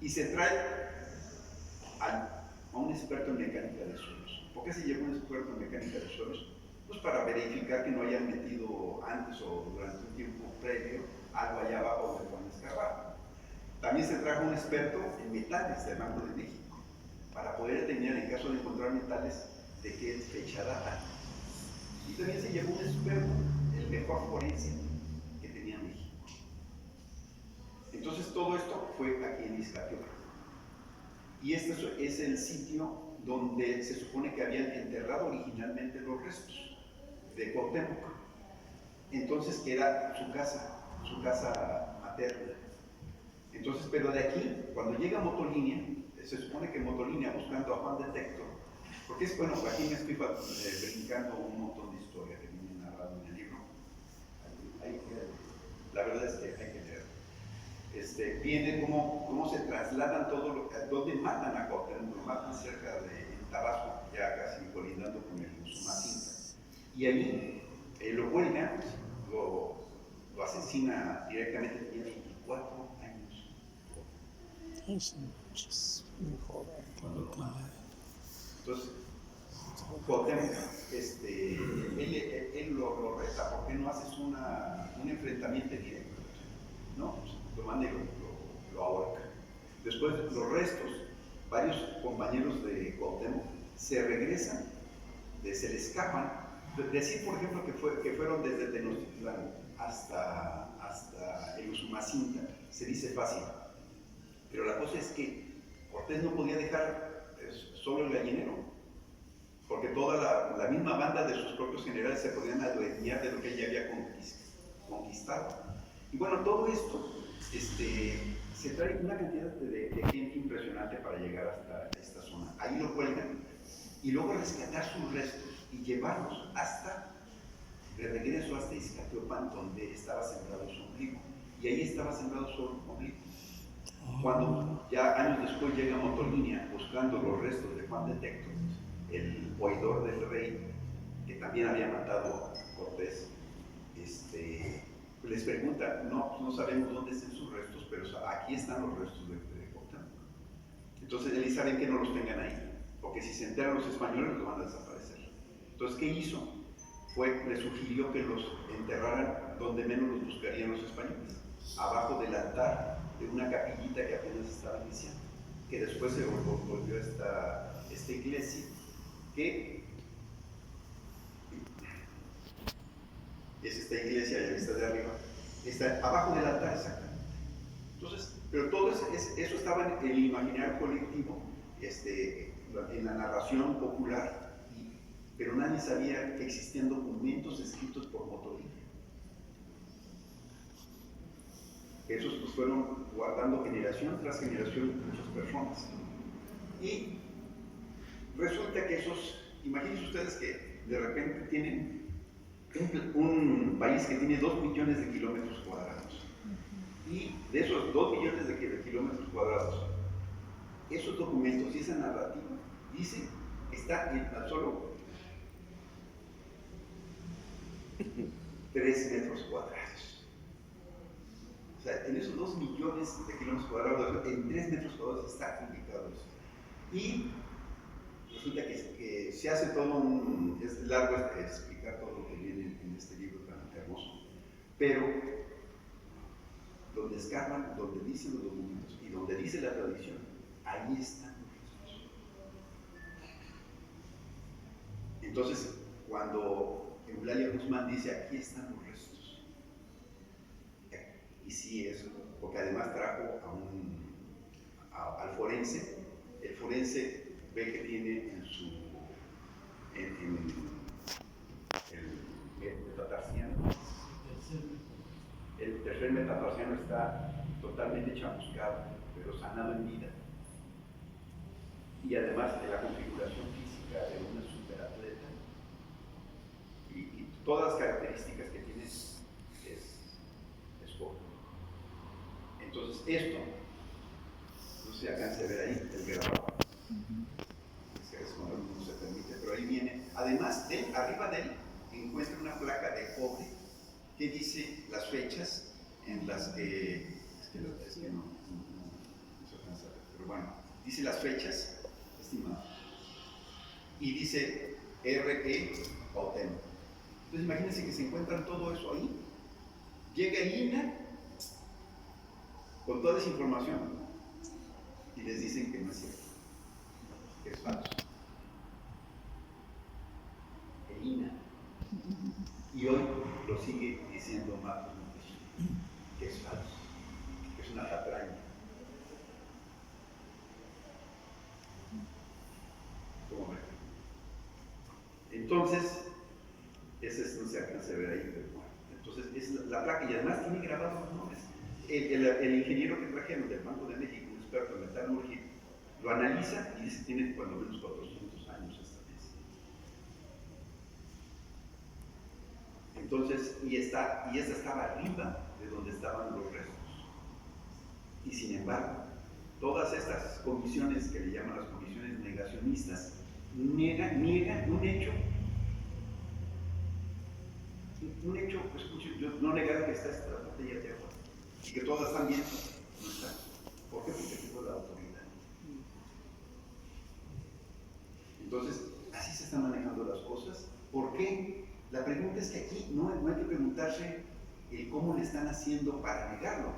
Y se trae a un experto en mecánica de suelos. ¿Por qué se llevó un experto en mecánica de suelos? Pues para verificar que no hayan metido antes o durante un tiempo previo algo allá abajo donde van a excavar. También se trajo un experto en metales del Banco de México para poder determinar, en caso de encontrar metales, de qué fecha data. Y también se llevó un experto, el mejor forense que tenía México. Entonces todo esto fue aquí en Iztacalco. Y este es el sitio donde se supone que habían enterrado originalmente los restos de Cuauhtémoc. Entonces, que era su casa materna. Entonces, pero de aquí, cuando llega Motolinia, se supone que Motolinia, buscando a Juan de Tector, porque es bueno, aquí me estoy brincando un montón de historia que viene narrado en el libro. La verdad es que hay que leer. Viene cómo se trasladan donde matan a Cuauhtémoc, lo matan cerca de Tabasco, ya casi colindando con el Usumacinta. Y ahí lo cuelgan, lo asesina directamente, tiene 24 años. Entonces, Cuauhtémoc, él lo reta, ¿por qué no haces un enfrentamiento directo? ¿No? Pues, lo manda y lo ahorca. Después, los restos, varios compañeros de Cuauhtémoc se regresan, se le escapan. Decir, por ejemplo, que fueron desde Tenochtitlán hasta el Usumacinta, se dice fácil. Pero la cosa es que Cortés no podía dejar solo el gallinero, porque toda la misma banda de sus propios generales se podían adueñar de lo que ella había conquistado. Y bueno, todo esto se trae una cantidad de gente impresionante para llegar hasta esta zona. Ahí lo cuelgan y luego rescatar sus restos y llevarlos de regreso hasta Iztacalpan, donde estaba sembrado su ombligo. Y ahí estaba sembrado su ombligo. Cuando ya años después llega Motolinia buscando los restos de Juan de Tecto, el oidor del rey, que también había matado a Cortés, les pregunta, no sabemos dónde están sus restos, pero aquí están los restos de Cuauhtémoc. Entonces ellos saben que no los tengan ahí, porque si se enteran los españoles los van a desaparecer. Entonces, ¿qué hizo? Le sugirió que los enterraran donde menos los buscarían los españoles, abajo del altar de una capillita que apenas estaba iniciando, que después se volvió esta iglesia, que es esta iglesia, ya vista de arriba, está abajo del altar exactamente. Entonces, pero todo eso estaba en el imaginario colectivo, en la narración popular, pero nadie sabía que existían documentos escritos por Motolinia. Esos pues fueron guardando generación tras generación muchas personas. Y resulta que imagínense ustedes que de repente tienen un país que tiene 2 millones de kilómetros cuadrados. Y de esos 2 millones de kilómetros cuadrados, esos documentos y esa narrativa, dice, está en tan solo 3 metros cuadrados. O sea, en esos 2 millones de kilómetros cuadrados, en 3 metros cuadrados está ubicado eso. Y resulta que se hace todo es largo explicar todo lo que viene en este libro tan hermoso, pero donde escapan, donde dicen los documentos y donde dice la tradición, ahí están los restos. Entonces, cuando Eulalia Guzmán dice, aquí están los restos, y sí es, porque además trajo al forense, el forense ve que tiene el metatarsiano. El tercer metatarsiano está totalmente chamuscado, pero sanado en vida. Y además de la configuración física de una superatleta y todas las características que tiene es poco. Entonces esto, no se alcanza a ver ahí, el grabado. No se permite, pero ahí viene. Además, arriba de él encuentra una placa de cobre que dice las fechas en las que. Es que no se alcanza a ver, pero bueno, dice las fechas, estimado, y dice R.E. Cuauhtémoc. Entonces, imagínense que se encuentran todo eso ahí. Llega INA con toda esa información y les dicen que no es cierto, que es falso. INA. Y hoy lo sigue diciendo Marcos Montesinos, que es falso, que es una patraña. ¿Cómo ven? Entonces, ese no se alcanza a ver ahí, pero bueno. Entonces, es la placa y además tiene grabados los nombres. El ingeniero que trajeron del Banco de México, un experto en metalurgia, lo analiza y dice que tiene cuando menos 400 años esta vez. Entonces, y esta estaba arriba de donde estaban los restos. Y sin embargo, todas estas comisiones que le llaman las comisiones negacionistas niegan un hecho, escuchen, no negar que está esta botella de agua y que todas están bien, no están. ¿Por qué? Porque tengo la autoridad. Entonces, así se están manejando las cosas. ¿Por qué? La pregunta es que aquí no hay que preguntarse cómo le están haciendo para negarlo,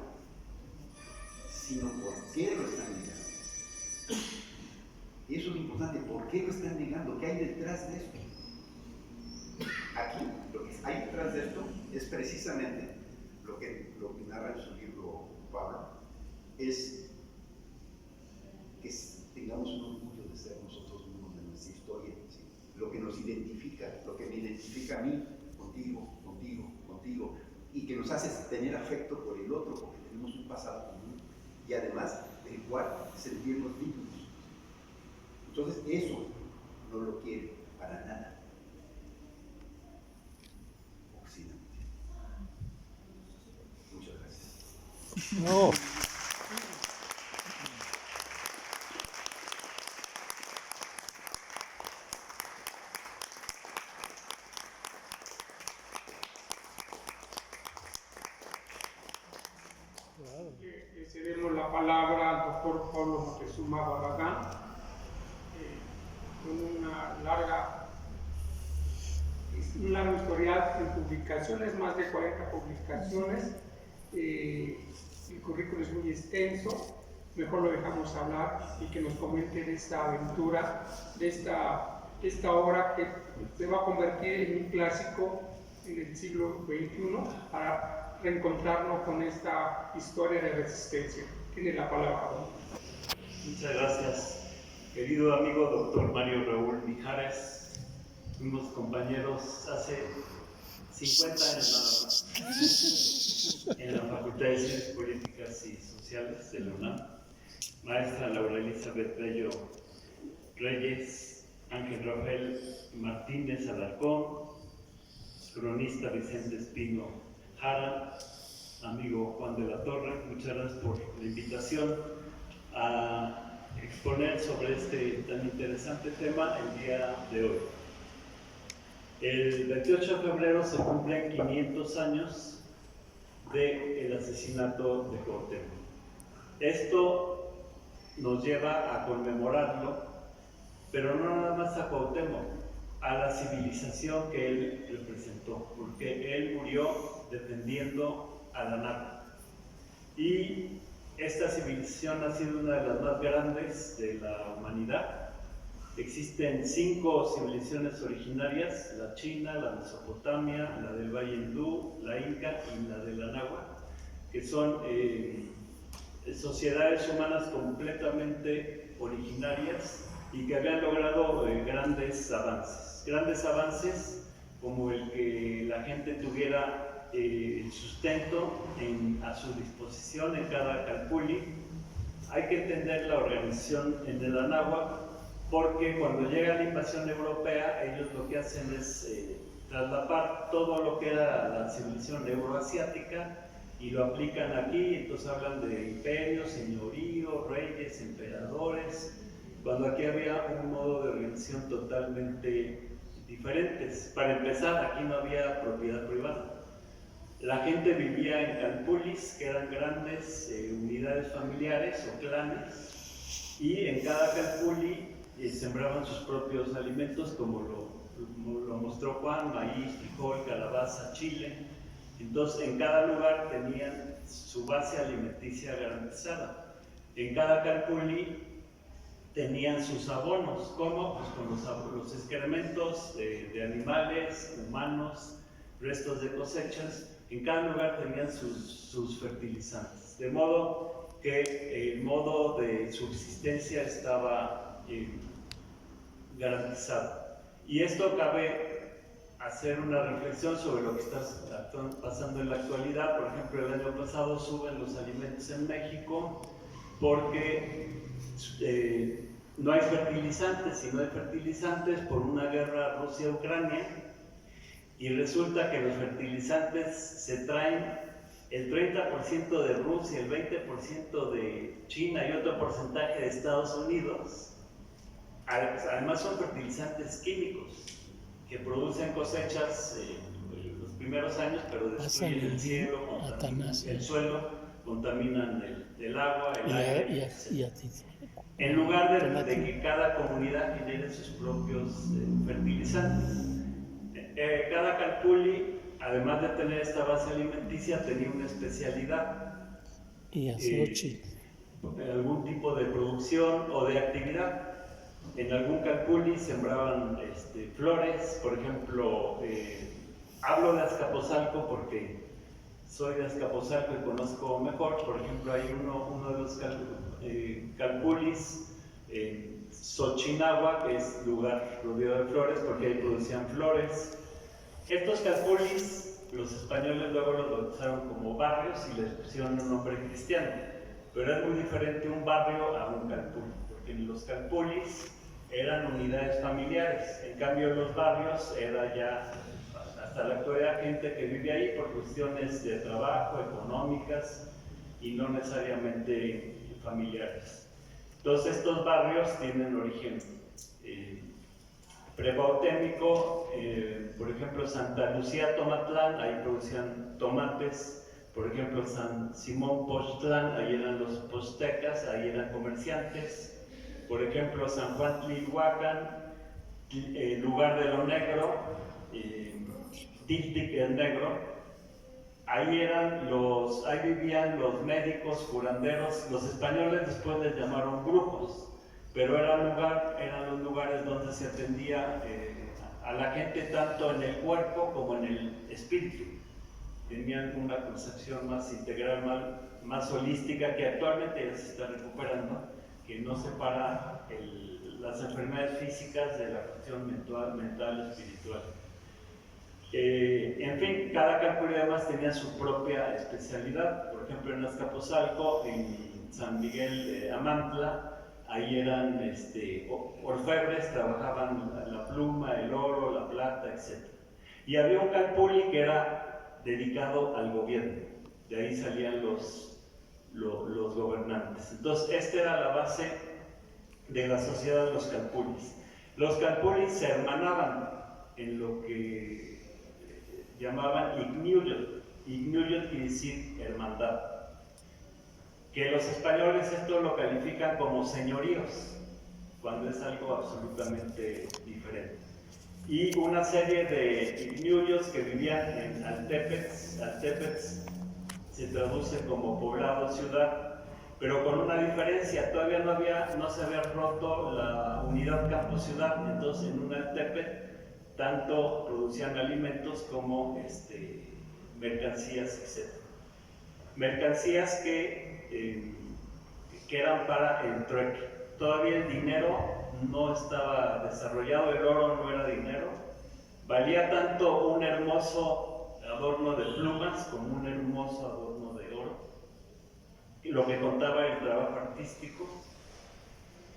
sino por qué lo están negando. Eso es lo importante, ¿por qué lo están negando? ¿Qué hay detrás de esto? Aquí, lo que hay detrás de esto es precisamente lo que narra en su libro Pablo, es que tengamos un orgullo de ser nosotros mismos, de nuestra historia, ¿sí? Lo que nos identifica, lo que me identifica a mí, contigo, y que nos hace tener afecto por el otro, porque tenemos un pasado común, y además del cual sentirnos dignos. Entonces eso no lo quiere para nada Occidente. Muchas gracias. No. Claro. Le cedemos la palabra al doctor Pablo Moctezuma Barragán, con un largo historial en publicaciones, más de 40 publicaciones. El currículo es muy extenso, mejor lo dejamos hablar y que nos comente de esta aventura, de esta obra que se va a convertir en un clásico en el siglo XXI para reencontrarnos con esta historia de resistencia. Tiene la palabra. Muchas gracias, querido amigo doctor Mario Raúl Mijares. Fuimos compañeros hace 50 años nada más en la Facultad de Ciencias Políticas y Sociales de la UNAM. Maestra Laura Elizabeth Bello Reyes, Ángel Rafael Martínez Alarcón, cronista Vicente Espino Jara, amigo Juan de la Torre, muchas gracias por la invitación a exponer sobre este tan interesante tema el día de hoy. El 28 de febrero se cumplen 500 años del asesinato de Cuauhtémoc. Esto nos lleva a conmemorarlo, pero no nada más a Cuauhtémoc, a la civilización que él representó, porque él murió defendiendo a la nata. Y esta civilización ha sido una de las más grandes de la humanidad. Existen 5 civilizaciones originarias: la china, la Mesopotamia, la del Valle Hindú, la inca y la de la náhuatl, que son sociedades humanas completamente originarias y que habían logrado grandes avances como el que la gente tuviera el sustento a su disposición en cada calpulli. Hay que entender la organización en el Anáhuac, porque cuando llega la invasión europea, ellos lo que hacen es traslapar todo lo que era la civilización euroasiática y lo aplican aquí. Entonces hablan de imperios, señorío, reyes, emperadores, cuando aquí había un modo de organización totalmente diferente. Para empezar, aquí no había propiedad privada. La gente vivía en calpulis, que eran grandes unidades familiares o clanes, y en cada calpulli sembraban sus propios alimentos, como lo mostró Juan: maíz, frijol, calabaza, chile. Entonces, en cada lugar tenían su base alimenticia garantizada. En cada calpulli tenían sus abonos. ¿Cómo? Pues con los excrementos de animales, humanos, restos de cosechas. En cada lugar tenían sus fertilizantes. De modo que el modo de subsistencia estaba garantizado. Y esto cabe hacer una reflexión sobre lo que está pasando en la actualidad. Por ejemplo, el año pasado suben los alimentos en México porque no hay fertilizantes, y no hay fertilizantes por una guerra Rusia-Ucrania, y resulta que los fertilizantes se traen el 30% de Rusia, el 20% de China y otro porcentaje de Estados Unidos. Además son fertilizantes químicos que producen cosechas los primeros años, pero destruyen el cielo, el suelo, contaminan el agua, el aire, en lugar de que cada comunidad genere sus propios fertilizantes. Cada calpulli, además de tener esta base alimenticia, tenía una especialidad. algún tipo de producción o de actividad. En algún calpulli sembraban flores, por ejemplo, hablo de Azcapotzalco porque soy de Azcapotzalco y conozco mejor. Por ejemplo, hay uno de los calpullis en Xochitl, que es lugar rodeado de flores, porque ahí producían flores. Estos calpullis, los españoles luego los bautizaron como barrios y les pusieron un nombre cristiano, pero es muy diferente un barrio a un calpulli, porque en los calpullis eran unidades familiares, en cambio los barrios era ya hasta la actualidad gente que vive ahí por cuestiones de trabajo, económicas y no necesariamente familiares. Entonces estos barrios tienen origen prebautémico. Por ejemplo, Santa Lucía Tomatlán, ahí producían tomates. Por ejemplo, San Simón Pochtlán, ahí eran los poztecas, ahí eran comerciantes. Por ejemplo, San Juan Tlihuacán, lugar de lo negro, Tiltic el negro, ahí vivían los médicos, curanderos. Los españoles después les llamaron brujos, pero eran los lugares donde se atendía a la gente tanto en el cuerpo como en el espíritu. Tenían una concepción más integral, más holística, que actualmente ya se está recuperando, que no separa las enfermedades físicas de la cuestión mental espiritual. En fin, cada calpulli además tenía su propia especialidad. Por ejemplo, en Azcapotzalco, en San Miguel Amantla, ahí eran orfebres, trabajaban la pluma, el oro, la plata, etc. Y había un calpulli que era dedicado al gobierno, de ahí salían los gobernantes. Entonces, esta era la base de la sociedad de los calpullis. Los calpullis se hermanaban en lo que llamaban Ignuyot. Ignuyot quiere decir hermandad. Que los españoles esto lo califican como señoríos, cuando es algo absolutamente diferente. Y una serie de Ignuyos que vivían en Altepetz. Altepetz se traduce como poblado, ciudad, pero con una diferencia: todavía no se había roto la unidad campo-ciudad. Entonces en un Altepetz tanto producían alimentos como mercancías, etc. Mercancías que eran para el trueque. Todavía el dinero no estaba desarrollado, el oro no era dinero. Valía tanto un hermoso adorno de plumas como un hermoso adorno de oro. Y lo que contaba el trabajo artístico.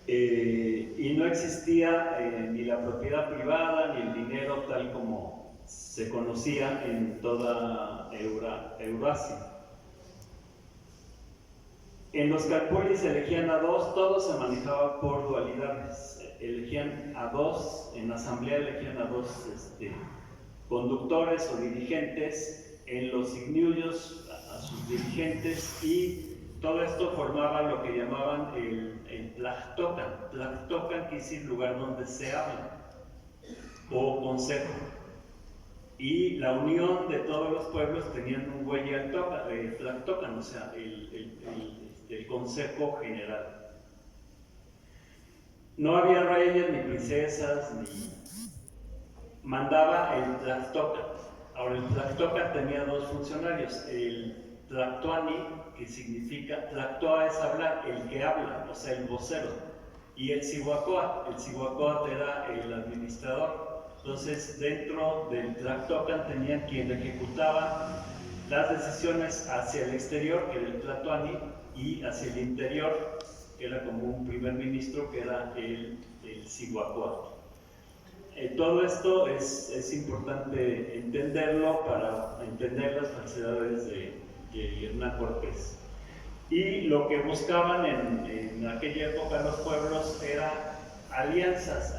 Y no existía ni la propiedad privada ni el dinero tal como se conocía en toda Eurasia. En los calpullis elegían a dos, todo se manejaba por dualidades. Elegían a dos, en asamblea elegían a dos conductores o dirigentes, en los ignuyos a sus dirigentes, y todo esto formaba lo que llamaban el Tlactocan. Tlactocan quiere decir lugar donde se habla, o consejo. Y la unión de todos los pueblos tenían un güey Tlactocan, o sea, el consejo general. No había reyes ni princesas, ni mandaba el Tlactocan. Ahora, el Tlactocan tenía dos funcionarios: el Tlactoani, que significa, Tlactoa es hablar, el que habla, o sea, el vocero, y el Cihuacóatl. El Cihuacóatl era el administrador. Entonces, dentro del Tlactocan tenían quien ejecutaba las decisiones hacia el exterior, que era el Tlatoani, y hacia el interior, que era como un primer ministro, que era el Cihuacóatl. Todo esto es importante entenderlo para entender las falsedades de Hernán Cortés. Y lo que buscaban en aquella época los pueblos era alianzas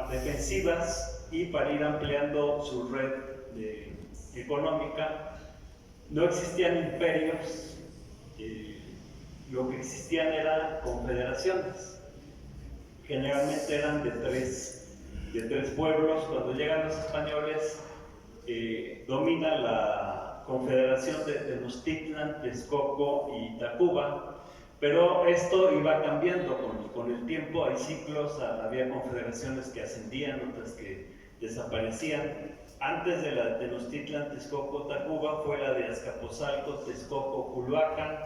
defensivas y para ir ampliando su red económica. No existían imperios, lo que existían eran confederaciones. Generalmente eran de tres pueblos. Cuando llegan los españoles, domina confederación de Tenochtitlan, Texcoco y Tacuba, pero esto iba cambiando con el tiempo. Hay ciclos, había confederaciones que ascendían, otras que desaparecían. Antes de la de Tenochtitlan, Texcoco, Tacuba fue la de Azcapotzalco, Texcoco, Culhuacán,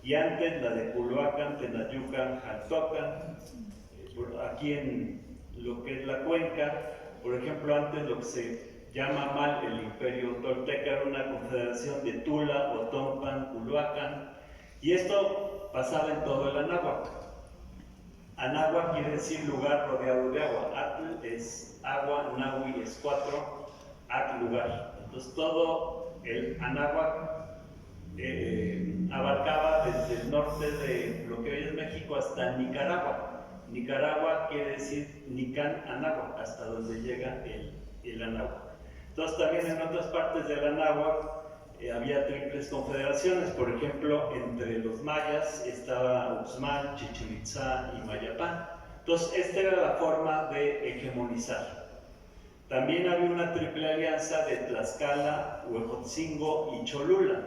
y antes la de Culhuacán, Tenayucan, Jaltocan. Aquí en lo que es la cuenca, por ejemplo, antes lo que se llama mal el Imperio Tolteca era una confederación de Tula, Otompan, Culhuacán, y esto pasaba en todo el Anáhuac. Anáhuac quiere decir lugar rodeado de agua. Atl es agua, Nahui es 4, Atl lugar. Entonces todo el Anáhuac abarcaba desde el norte de lo que hoy es México hasta Nicaragua. Nicaragua quiere decir Nican Anáhuac, hasta donde llega el Anáhuac. Entonces también en otras partes del Anáhuac había triples confederaciones. Por ejemplo, entre los mayas estaba Uxmal, Chichén Itzá y Mayapán. Entonces esta era la forma de hegemonizar. También había una triple alianza de Tlaxcala, Huejotzingo y Cholula.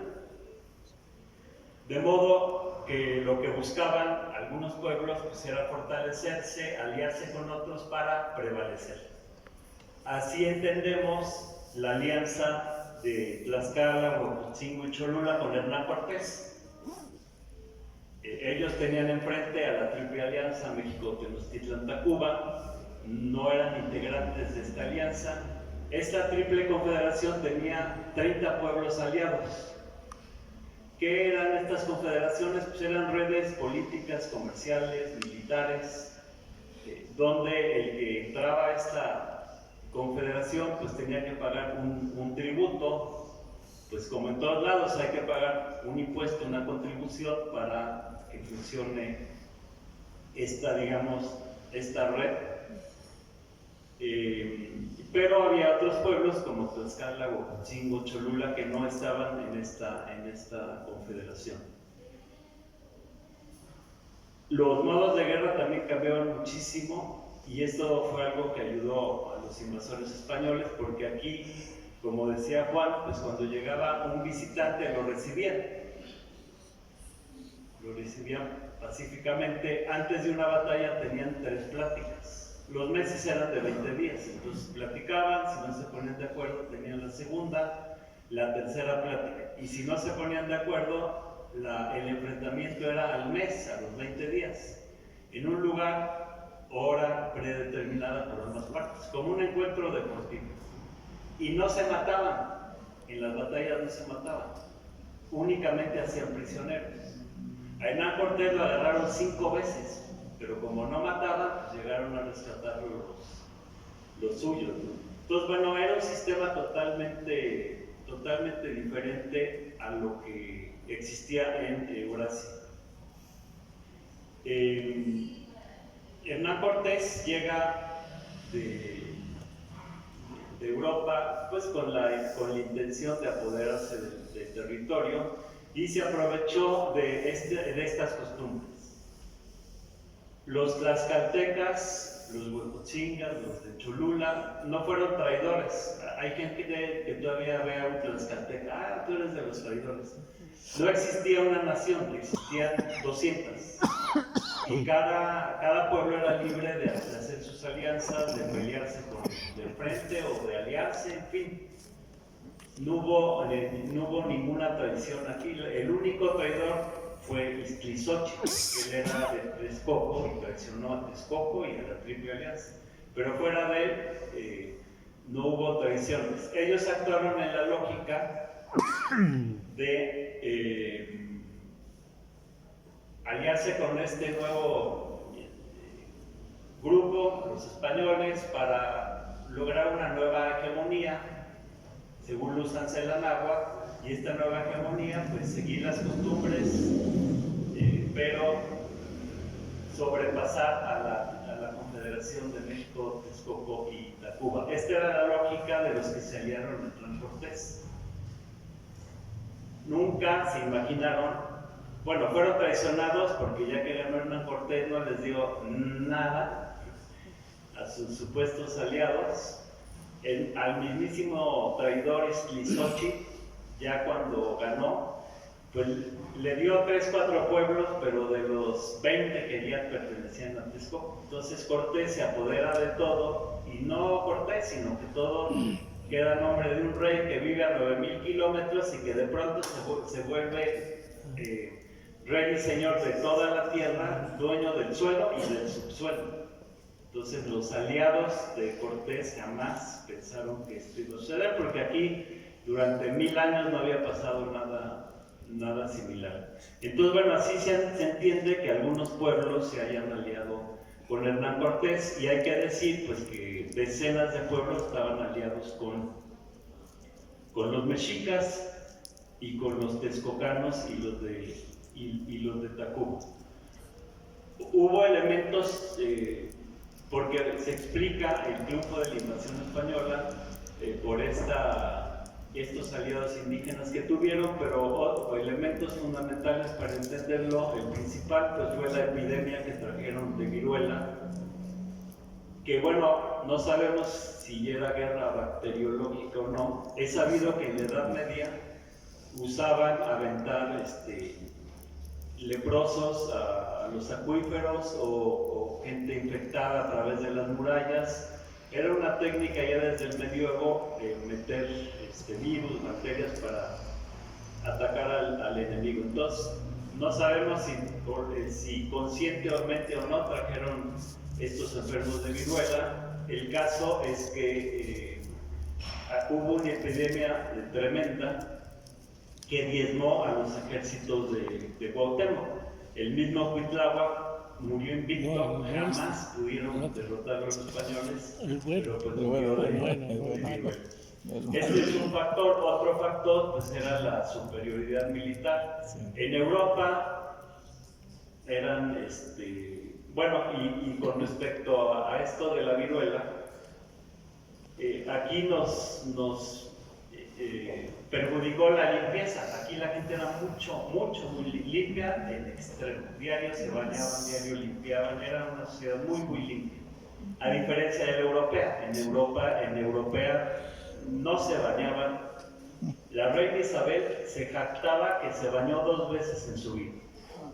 De modo que lo que buscaban algunos pueblos pues era fortalecerse, aliarse con otros para prevalecer. Así entendemos la alianza de Tlaxcala, Huejotzingo y Cholula con Hernán Cortés. Ellos tenían enfrente a la triple alianza México-Tenochtitlan-Tacuba, no eran integrantes de esta alianza. Esta triple confederación tenía 30 pueblos aliados. ¿Qué eran estas confederaciones? Pues eran redes políticas, comerciales, militares, donde el que entraba a esta confederación pues tenía que pagar un tributo, pues como en todos lados hay que pagar un impuesto, una contribución para que funcione esta, digamos, esta red. Pero había otros pueblos como Tlaxcala, Huejotzingo, Cholula que no estaban en esta confederación. Los modos de guerra también cambiaron muchísimo y esto fue algo que ayudó a los invasores españoles, porque aquí, como decía Juan, pues cuando llegaba un visitante lo recibían pacíficamente. Antes de una batalla tenían 3 pláticas. Los meses eran de 20 días, entonces platicaban, si no se ponían de acuerdo tenían la segunda, la tercera plática, y si no se ponían de acuerdo, el enfrentamiento era al mes, a los 20 días, en un lugar, hora predeterminada por ambas partes, como un encuentro deportivo. Y no se mataban, en las batallas no se mataban, únicamente hacían prisioneros. A Hernán Cortés lo agarraron 5 veces, pero como no mataban, pues llegaron a rescatar los suyos, ¿no? Entonces, bueno, era un sistema totalmente diferente a lo que existía en Eurasia. Hernán Cortés llega de Europa pues con la intención de apoderarse del territorio y se aprovechó de estas costumbres. Los tlaxcaltecas, los huejotzingas, los de Cholula, no fueron traidores. Hay gente que todavía ve a un tlaxcalteca, tú eres de los traidores. No existía una nación, existían 200. Y cada pueblo era libre de hacer sus alianzas, de pelearse de frente o de aliarse, en fin. No hubo ninguna traición aquí. El único traidor fue Iztlizóchitl, que él era de Texcoco y traicionó a Texcoco y a la Triple Alianza. Pero fuera de él, no hubo traiciones. Ellos actuaron en la lógica de aliarse con este nuevo grupo, los españoles, para lograr una nueva hegemonía, según Luz Ansel Anáhuac. Y esta nueva hegemonía, pues seguir las costumbres, pero sobrepasar a la Confederación de México, Texcoco y Tacuba. Esta era la lógica de los que se aliaron a Hernán Cortés. Nunca se imaginaron, bueno, fueron traicionados porque ya que ganó Hernán Cortés no les dio nada a sus supuestos aliados. Al mismísimo traidor Iztlizóchitl ya cuando ganó, pues le dio 3, 4 pueblos, pero de los 20 que ya pertenecían a Texcoco. Entonces Cortés se apodera de todo, y no Cortés, sino que todo queda a nombre de un rey que vive a 9,000 kilómetros y que de pronto se vuelve rey y señor de toda la tierra, dueño del suelo y del subsuelo. Entonces los aliados de Cortés jamás pensaron que esto iba a suceder, porque aquí durante 1000 años no había pasado nada similar. Entonces, bueno, así se entiende que algunos pueblos se hayan aliado con Hernán Cortés, y hay que decir pues que decenas de pueblos estaban aliados con los mexicas y con los texcocanos y los de Tacuba. Hubo elementos, porque se explica el triunfo de la invasión española por estos aliados indígenas que tuvieron, pero elementos fundamentales para entenderlo, el principal pues fue la epidemia que trajeron de viruela, que bueno, no sabemos si era guerra bacteriológica o no. Es sabido que en la Edad Media usaban aventar leprosos a los acuíferos o gente infectada a través de las murallas. Era una técnica ya desde el medioevo meter virus, bacterias para atacar al enemigo. Entonces, no sabemos si conscientemente o no trajeron estos enfermos de viruela. El caso es que hubo una epidemia tremenda que diezmó a los ejércitos de Cuauhtémoc. El mismo Cuitláhuac murió invicto, jamás pudieron derrotar a los españoles. Este es un factor. Otro factor pues era la superioridad militar. En Europa eran, bueno, y con respecto a esto de la viruela, aquí nos perjudicó la limpieza. Aquí la gente era muy limpia en extremo. Diario se bañaban, diario limpiaban, era una sociedad muy limpia. A diferencia de la europea. En europea no se bañaban. La reina Isabel se jactaba que se bañó 2 veces en su vida,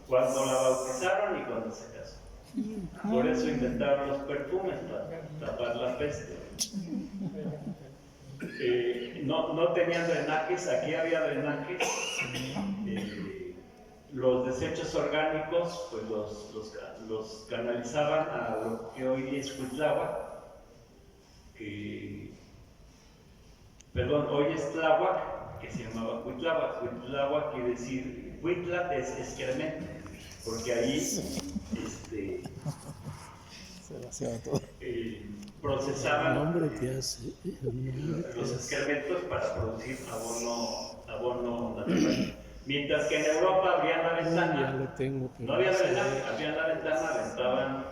cuando la bautizaron y cuando se casó. Por eso inventaron los perfumes, para tapar la peste. No tenían drenajes, aquí había drenajes. Los desechos orgánicos pues los canalizaban a lo que hoy es Cuitláhuac, hoy es Tláhuac, que se llamaba Cuitláhuac. Cuitláhuac quiere decir, Cuitla es excremento, porque ahí procesaban los excrementos para producir abono natural. Mientras que en Europa abrían la ventana, no había drenaje, abrían la ventana, aventaban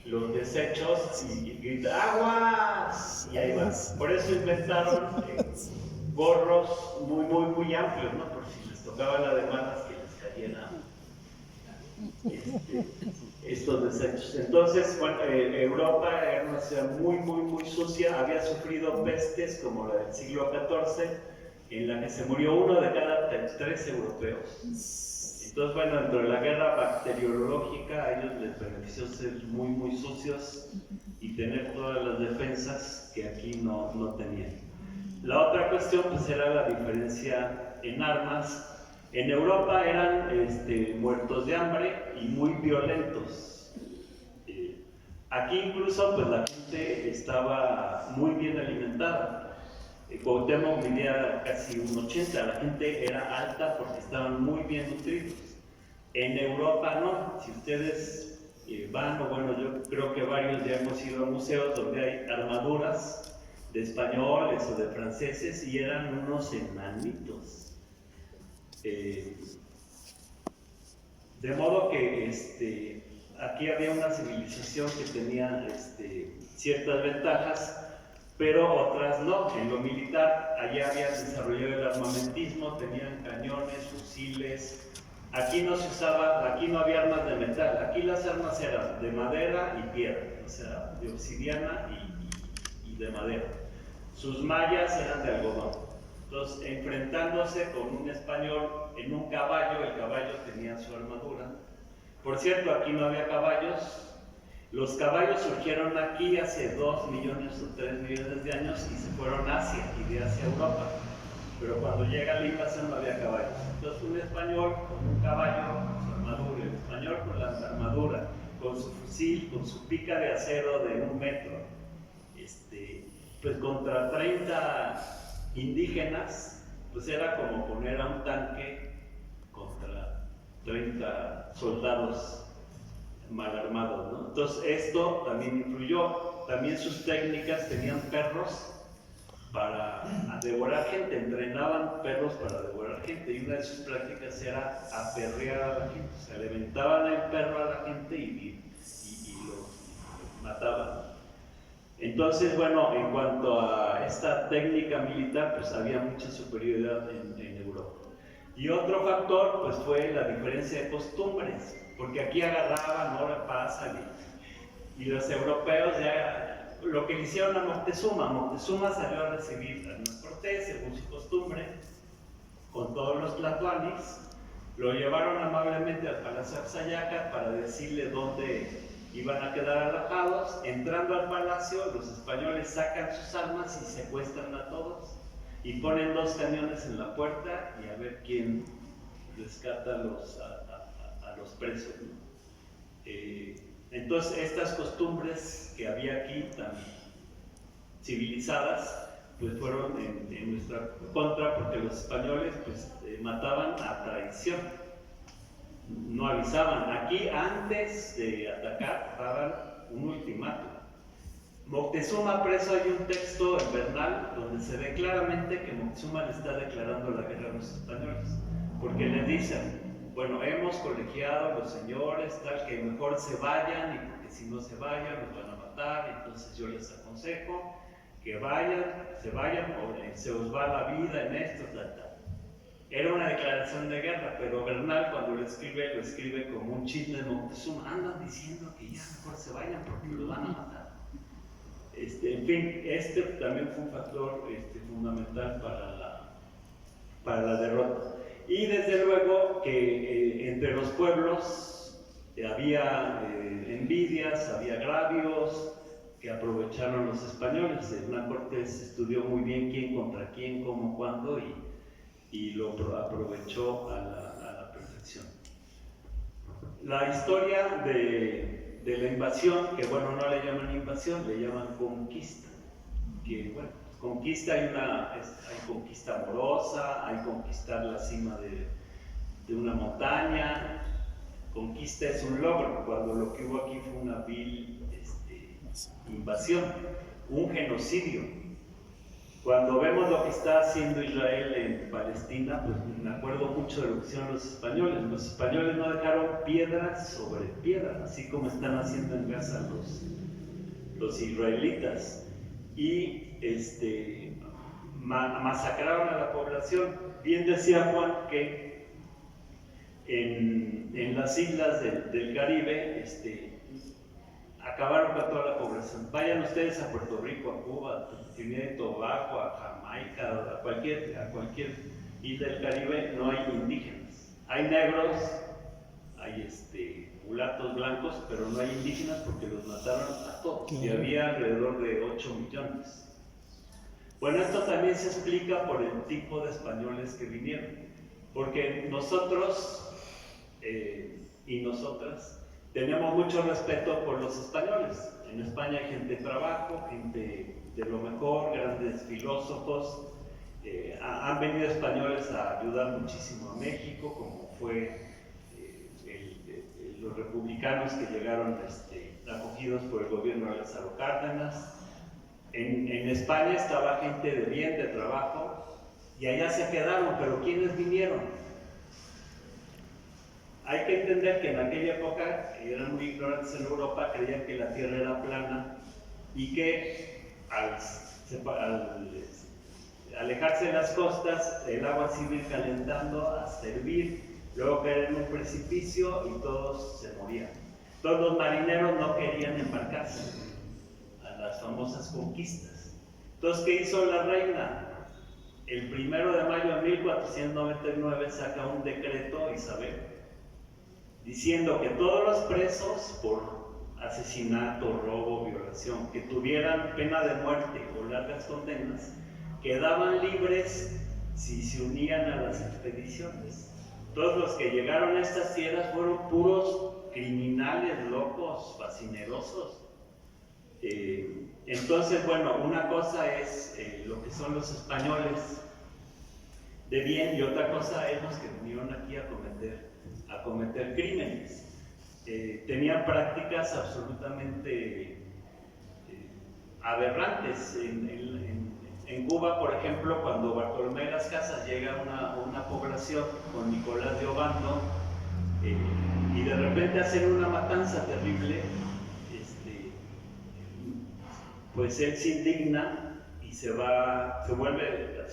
los desechos y gritaban ¡aguas! Y ahí van. Por eso inventaron gorros muy amplios, ¿no? Por si les tocaba la de malas que les cayeran estos desechos. Entonces, bueno, Europa era una ciudad muy sucia, había sufrido pestes como la del siglo XIV, en la que se murió 1 de cada 3 europeos. Entonces, bueno, dentro de la guerra bacteriológica, a ellos les benefició ser muy sucios y tener todas las defensas que aquí no tenían. La otra cuestión pues era la diferencia en armas. En Europa eran muertos de hambre y muy violentos. Aquí incluso pues la gente estaba muy bien alimentada. Cuauhtémoc medía casi un 80, la gente era alta porque estaban muy bien nutridos. En Europa no. Si ustedes van, o bueno, yo creo que varios ya hemos ido a museos donde hay armaduras de españoles o de franceses y eran unos enanitos. De modo que aquí había una civilización que tenía ciertas ventajas, pero otras no. En lo militar, allá habían desarrollado el armamentismo, tenían cañones, fusiles. Aquí no se usaba, aquí no había armas de metal, aquí las armas eran de madera y piedra, o sea, de obsidiana y de madera. Sus mallas eran de algodón. Entonces, enfrentándose con un español en un caballo, el caballo tenía su armadura. Por cierto, aquí no había caballos. Los caballos surgieron aquí hace 2 millones o 3 millones de años y se fueron a Asia y de Asia a Europa. Pero cuando llega la invasión no había caballos. Entonces un español con un caballo, con su armadura, el español con la armadura, con su fusil, con su pica de acero de 1 metro, pues contra 30 indígenas, pues era como poner a un tanque contra 30 soldados mal armados, ¿no? Entonces esto también influyó. También sus técnicas, tenían perros para devorar gente, entrenaban perros para devorar gente, y una de sus prácticas era aperrear a la gente, o sea, le aventaban el perro a la gente y lo mataban. Entonces, bueno, en cuanto a esta técnica militar, pues había mucha superioridad en Europa. Y otro factor, pues fue la diferencia de costumbres, porque aquí agarraban, ahora pasan, y los europeos ya, lo que le hicieron a Moctezuma salió a recibir a Hernán Cortés, según su costumbre, con todos los tlatoanis, lo llevaron amablemente al Palacio Axayaca para decirle dónde iban a quedar alojados. Entrando al palacio, los españoles sacan sus armas y secuestran a todos, y ponen 2 cañones en la puerta y a ver quién rescata a los presos, ¿no? Entonces estas costumbres que había aquí tan civilizadas, pues fueron en nuestra contra, porque los españoles pues mataban a traición, no avisaban. Aquí antes de atacar daban un ultimátum. Moctezuma preso, hay un texto en Bernal donde se ve claramente que Moctezuma le está declarando la guerra a los españoles, porque le dicen: bueno, hemos colegiado a los señores, tal, que mejor se vayan, y porque si no se vayan los van a matar. Entonces yo les aconsejo que se vayan o se os va la vida en esto, tal. Era una declaración de guerra, pero Bernal cuando lo escribe como un chisme de Moctezuma. Andan diciendo que ya mejor se vayan porque los van a matar. En fin, este también fue un factor fundamental para la derrota. Y desde luego que entre los pueblos había envidias, había agravios que aprovecharon los españoles. Hernán Cortés estudió muy bien quién contra quién, cómo, cuándo, y lo aprovechó a la perfección. La historia de la invasión, que bueno, no le llaman invasión, le llaman conquista. Que bueno, conquista hay conquista amorosa, hay conquistar la cima de una montaña. Conquista es un logro, cuando lo que hubo aquí fue una vil invasión, un genocidio. Cuando vemos lo que está haciendo Israel en Palestina, pues me acuerdo mucho de lo que hicieron los españoles. Los españoles no dejaron piedra sobre piedra, así como están haciendo en Gaza los israelitas. Y masacraron a la población. Bien decía Juan que en las islas del Caribe acabaron con toda la población. Vayan ustedes a Puerto Rico, a Cuba, a Trinidad y Tobago, a Jamaica, a cualquier isla del Caribe, no hay indígenas. Hay negros, hay mulatos blancos, pero no hay indígenas porque los mataron a todos. Y había alrededor de 8 millones. Bueno, esto también se explica por el tipo de españoles que vinieron, porque nosotros y nosotras tenemos mucho respeto por los españoles. En España hay gente de trabajo, gente de lo mejor, grandes filósofos. Han venido españoles a ayudar muchísimo a México, como fue los republicanos que llegaron acogidos por el gobierno de Lázaro Cárdenas. En España estaba gente de bien, de trabajo, y allá se quedaron, pero ¿quiénes vinieron? Hay que entender que en aquella época eran muy ignorantes en Europa, creían que la Tierra era plana y que al alejarse de las costas el agua se iba calentando hasta hervir, luego caer en un precipicio y todos se morían. Todos los marineros no querían embarcarse a las famosas conquistas. Entonces, ¿qué hizo la reina? el 1 de mayo de 1499 saca un decreto, Isabel, diciendo que todos los presos por asesinato, robo, violación, que tuvieran pena de muerte o largas condenas, quedaban libres si se unían a las expediciones. Todos los que llegaron a estas tierras fueron puros criminales, locos, fascinerosos. Entonces, bueno, una cosa es lo que son los españoles de bien y otra cosa es los que vinieron aquí a cometer crímenes. Tenían prácticas absolutamente aberrantes. En Cuba, por ejemplo, cuando Bartolomé de las Casas llega a una población con Nicolás de Obando y de repente hacen una matanza terrible, pues él se indigna y se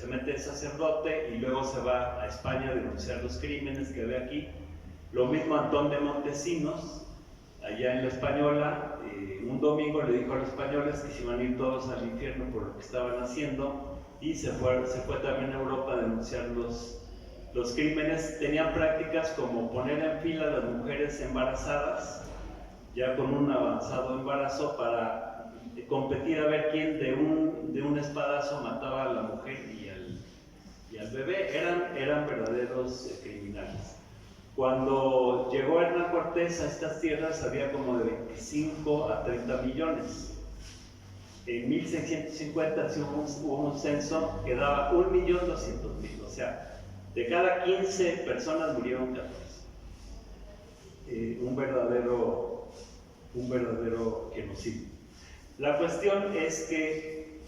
mete sacerdote y luego se va a España a denunciar los crímenes que ve aquí. Lo mismo Antón de Montesinos, allá en la Española, un domingo le dijo a los españoles que se iban a ir todos al infierno por lo que estaban haciendo y se fue también a Europa a denunciar los crímenes. Tenían prácticas como poner en fila a las mujeres embarazadas, ya con un avanzado embarazo, para competir a ver quién de un espadazo mataba a la mujer y al bebé. Eran verdaderos criminales. Cuando llegó Hernán Cortés a estas tierras había como de 25 a 30 millones. En 1650 hubo un censo que daba 1.200.000, o sea, de cada 15 personas murieron 14. Un verdadero genocidio. La cuestión es que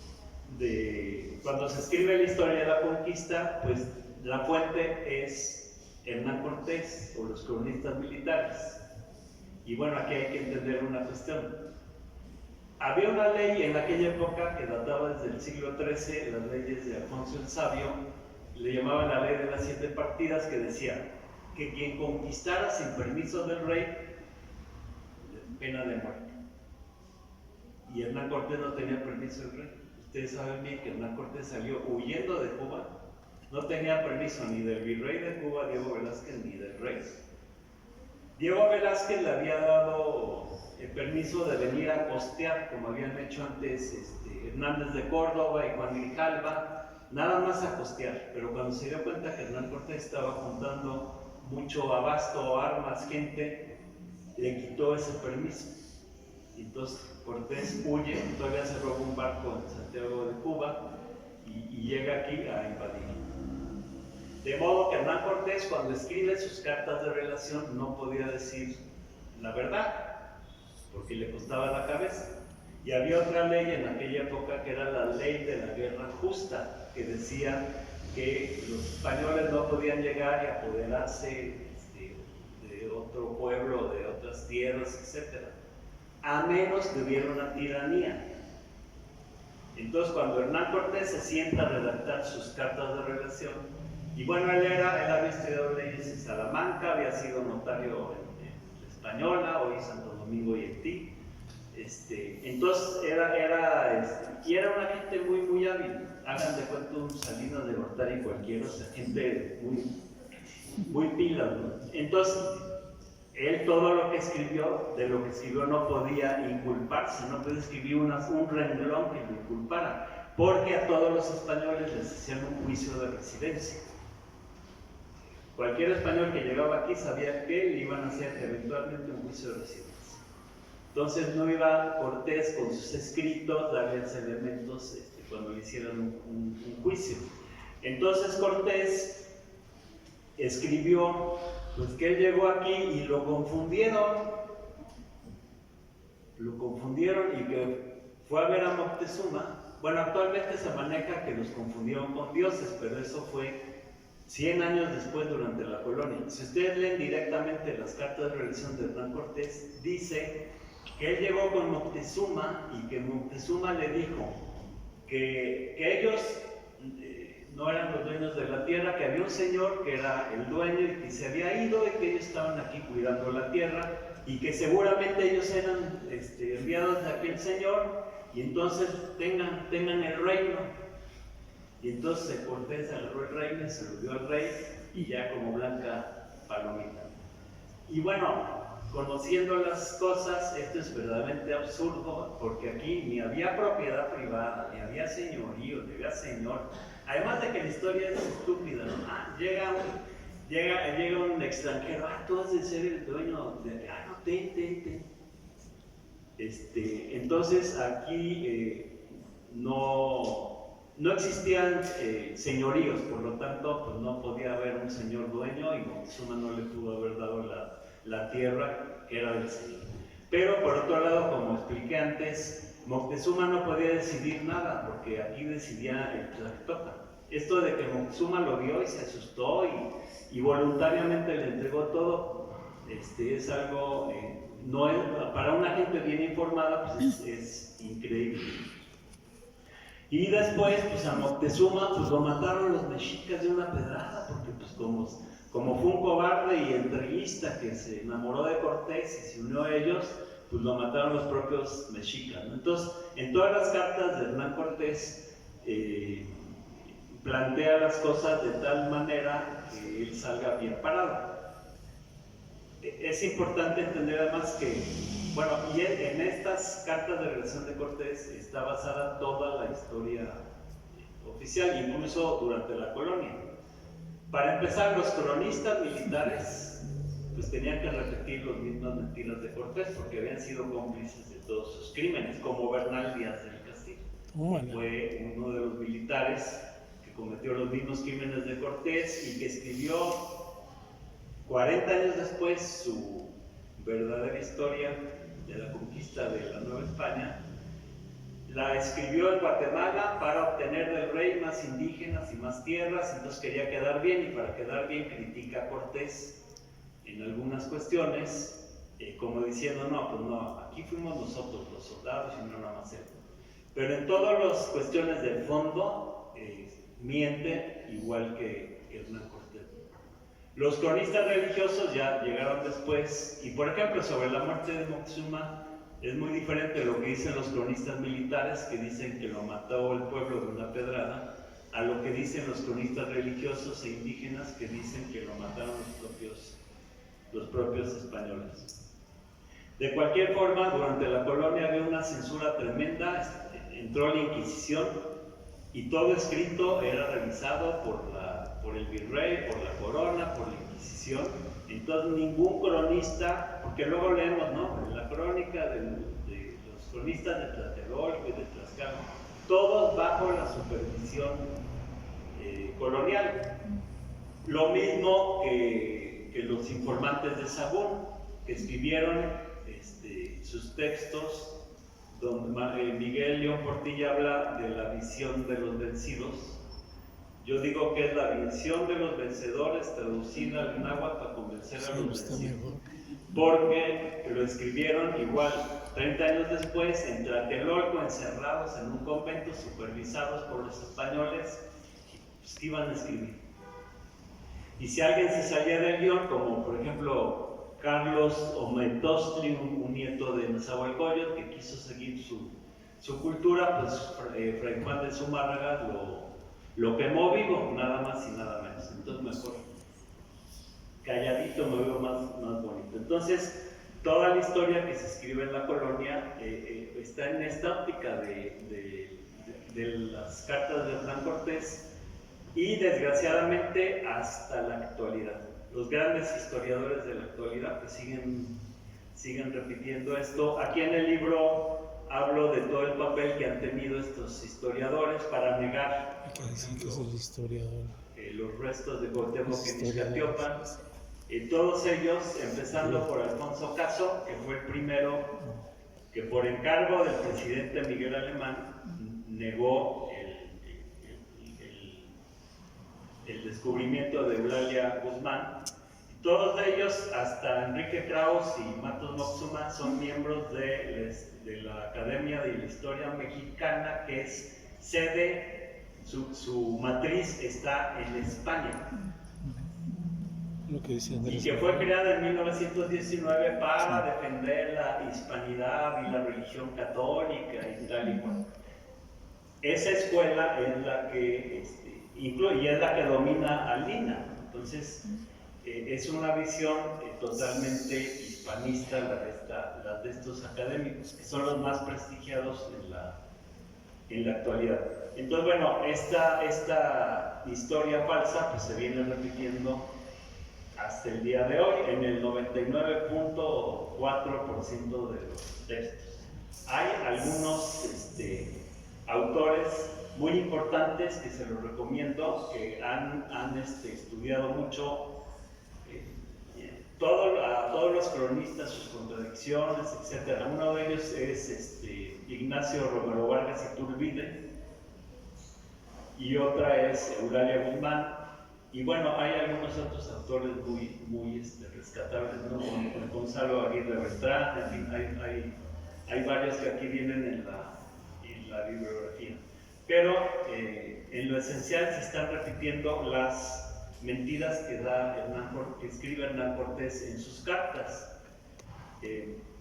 cuando se escribe la historia de la conquista, pues la fuente es Hernán Cortés o los cronistas militares. Y bueno, aquí hay que entender una cuestión. Había una ley en aquella época que databa desde el siglo XIII, las leyes de Alfonso el Sabio, le llamaban la ley de las 7 partidas, que decía que quien conquistara sin permiso del rey, pena de muerte. Y Hernán Cortés no tenía permiso del rey. Ustedes saben bien que Hernán Cortés salió huyendo de Cuba. No tenía permiso ni del virrey de Cuba, Diego Velázquez, ni del rey. Diego Velázquez le había dado el permiso de venir a costear, como habían hecho antes Hernández de Córdoba y Juan Grijalva, nada más a costear. Pero cuando se dio cuenta que Hernán Cortés estaba juntando mucho abasto, armas, gente, le quitó ese permiso. Entonces Cortés huye, todavía se roba un barco en Santiago de Cuba y llega aquí a invadir. De modo que Hernán Cortés, cuando escribe sus cartas de relación, no podía decir la verdad, porque le costaba la cabeza. Y había otra ley en aquella época que era la ley de la guerra justa, que decía que los españoles no podían llegar y apoderarse de otro pueblo, de otras tierras, etc., a menos que hubiera una tiranía. Entonces, cuando Hernán Cortés se sienta a redactar sus cartas de relación, y bueno, él había estudiado leyes en Salamanca, había sido notario en Española, hoy Santo Domingo y Haití. Entonces era una gente muy, muy hábil. Hagan de cuenta un Salinas de Gortari cualquiera, o sea, gente muy, muy pila, ¿no? Entonces, él todo lo que escribió, de lo que escribió no podía inculparse, no podía escribir un renglón que lo inculpara, porque a todos los españoles les hacían un juicio de residencia. Cualquier español que llegaba aquí sabía que le iban a hacer eventualmente un juicio de residencia. Entonces no iba Cortés con sus escritos darles elementos cuando le hicieran un juicio. Entonces Cortés escribió pues que él llegó aquí y lo confundieron y que fue a ver a Moctezuma. Bueno, actualmente se maneja que los confundieron con dioses, pero eso fue 100 años después, durante la colonia. Si ustedes leen directamente las cartas de relación de Hernán Cortés, dice que él llegó con Moctezuma y que Moctezuma le dijo que ellos no eran los dueños de la tierra, que había un señor que era el dueño y que se había ido y que ellos estaban aquí cuidando la tierra y que seguramente ellos eran enviados de aquel señor y entonces tengan el reino. Y entonces Cortés agarró el reino, se lo dio al rey y ya como blanca palomita. Y bueno, conociendo las cosas, esto es verdaderamente absurdo, porque aquí ni había propiedad privada, ni había señorío, ni había señor. Además de que la historia es estúpida, ¿no? Llega un extranjero, tú has de ser el dueño de... no, ten. Entonces aquí no existían señoríos, por lo tanto pues no podía haber un señor dueño y Moctezuma no le pudo haber dado la tierra que era del señor. Pero por otro lado, como expliqué antes, Moctezuma no podía decidir nada, porque aquí decidía el Tlactoca. Esto de que Moctezuma lo vio y se asustó y voluntariamente le entregó todo, es algo, no es, para una gente bien informada, pues es increíble. Y después, pues a Moctezuma pues lo mataron los mexicas de una pedrada, porque pues como fue un cobarde y entreguista que se enamoró de Cortés y se unió a ellos, pues lo mataron los propios mexicas, ¿no? Entonces, en todas las cartas de Hernán Cortés plantea las cosas de tal manera que él salga bien parado. Es importante entender además que, bueno, y en estas cartas de relación de Cortés está basada toda la historia oficial, incluso durante la colonia. Para empezar, los cronistas militares pues tenían que repetir las mismas mentiras de Cortés porque habían sido cómplices de todos sus crímenes, como Bernal Díaz del Castillo. Fue uno de los militares que cometió los mismos crímenes de Cortés y que escribió 40 años después su verdadera historia de la conquista de la Nueva España. La escribió en Guatemala para obtener del rey más indígenas y más tierras, entonces quería quedar bien, y para quedar bien critica a Cortés en algunas cuestiones, como diciendo, no, pues no, aquí fuimos nosotros los soldados y no nada más él. Pero en todas las cuestiones del fondo, miente igual que Hernán Cortés. Los cronistas religiosos ya llegaron después, y por ejemplo, sobre la muerte de Moctezuma, es muy diferente lo que dicen los cronistas militares, que dicen que lo mató el pueblo de una pedrada, a lo que dicen los cronistas religiosos e indígenas, que dicen que lo mataron los propios españoles. De cualquier forma, durante la colonia había una censura tremenda, entró la Inquisición, y todo escrito era revisado por el virrey, por la corona, por la Inquisición. Entonces ningún cronista, porque luego leemos, ¿no?, en la crónica de los cronistas de Tlatelolco y de Tlaxcala, todos bajo la supervisión colonial. Lo mismo que los informantes de Sahagún, que escribieron sus textos, donde Miguel León Portilla habla de la visión de los vencidos. Yo digo que es la visión de los vencedores traducida al náhuatl para convencer a los vencidos. Porque lo escribieron igual 30 años después en Tlatelolco, encerrados en un convento, supervisados por los españoles, pues, ¿qué iban a escribir? Y si alguien se salía de León, como por ejemplo Carlos Ometostri, un nieto de Nezahualcóyotl, que quiso seguir su cultura, pues Fray Juan de Zumárraga lo quemó vivo, nada más y nada menos. Entonces mejor calladito me veo más bonito. Entonces toda la historia que se escribe en la colonia está en esta óptica de las cartas de Hernán Cortés, y desgraciadamente hasta la actualidad. Los grandes historiadores de la actualidad pues siguen repitiendo esto. Aquí en el libro hablo de todo el papel que han tenido estos historiadores para negar, por ejemplo, los restos de Cuauhtémoc en Iztacalpan. Todos ellos, empezando por Alfonso Caso, que fue el primero que por encargo del presidente Miguel Alemán negó el descubrimiento de Eulalia Guzmán. Todos ellos, hasta Enrique Kraus y Matos Moctezuma, son miembros de la Academia de la Historia Mexicana, que es sede, su matriz está en España. Y que fue creada en 1919 para defender la hispanidad y la religión católica y tal y cual. esa escuela es la que incluye y es la que domina a Lina. Entonces, es una visión totalmente hispanista la de estos académicos, que son los más prestigiados en la actualidad. Entonces, bueno, esta historia falsa pues, se viene repitiendo hasta el día de hoy en el 99.4% de los textos. Hay algunos autores muy importantes que se los recomiendo, que han estudiado mucho a todos los cronistas, sus contradicciones, etc. Uno de ellos es Ignacio Romero Vargas Iturbide, y otra es Eulalia Guzmán. Y bueno, hay algunos otros autores muy rescatables, ¿no? Gonzalo Aguirre Beltrán, en fin, hay varios que aquí vienen en la bibliografía. Pero en lo esencial se están repitiendo las mentiras que escribe Hernán Cortés en sus cartas.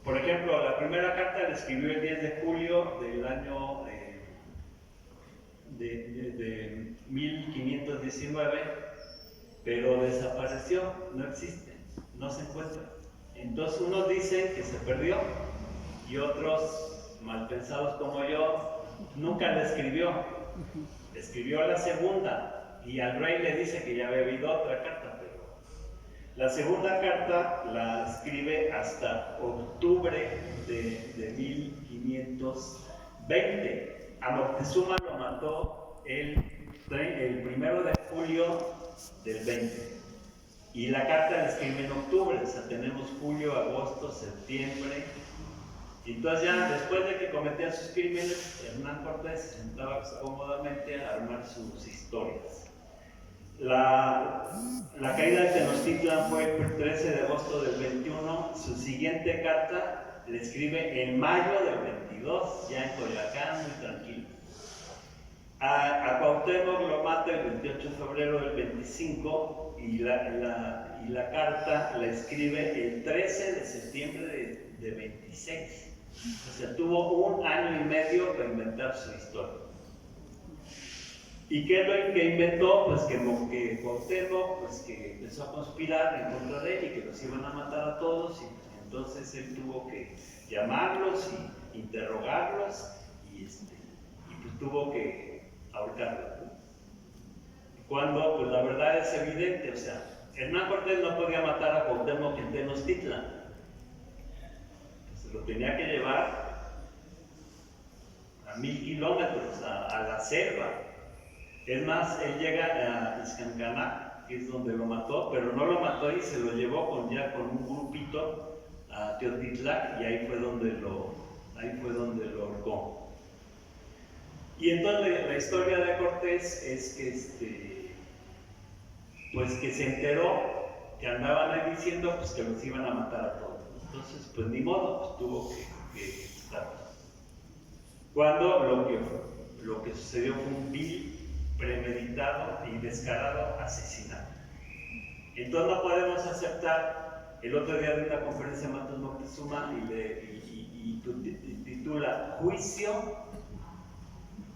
Por ejemplo, la primera carta la escribió el 10 de julio del año de 1519, pero desapareció, no existe, no se encuentra. Entonces unos dicen que se perdió y otros, mal pensados como yo, nunca la escribió. Escribió la segunda y al rey le dice que ya había habido otra carta, pero la segunda carta la escribe hasta octubre de 1520. A Moctezuma lo mató el 1 de julio del 20. Y la carta la escribe en octubre, o sea, tenemos julio, agosto, septiembre. Y entonces ya después de que cometía sus crímenes, Hernán Cortés se sentaba cómodamente a armar sus historias. La caída de Tenochtitlan fue el 13 de agosto del 21. Su siguiente carta le escribe en mayo del 22, ya en Coyoacán, muy tranquilo. A Cuauhtémoc lo mata el 28 de febrero del 25 y la carta la escribe el 13 de septiembre de 26. O sea, tuvo 1 año y medio para inventar su historia. ¿Y qué es lo que inventó? Pues que Cuauhtémoc, pues que empezó a conspirar en contra de él y que los iban a matar a todos, y entonces él tuvo que llamarlos y interrogarlos y pues tuvo que ahorcarlos, ¿no? Cuando pues la verdad es evidente, o sea, Hernán Cortés no podía matar a Cuauhtémoc en Tenochtitlan, se lo tenía que llevar a 1000 kilómetros, a la selva. Es más, él llega a Iscancana, que es donde lo mató, pero no lo mató y se lo llevó con un grupito a Teotitlac, y ahí fue donde lo ahorcó. Y entonces la historia de Cortés es que pues que se enteró que andaban ahí diciendo pues que los iban a matar a todos. Entonces, pues ni modo, pues tuvo que estar. Cuando lo que sucedió fue un vil, premeditado y descarado asesinato. Entonces no podemos aceptar. El otro día de una conferencia de Matos Moctezuma y titula Juicio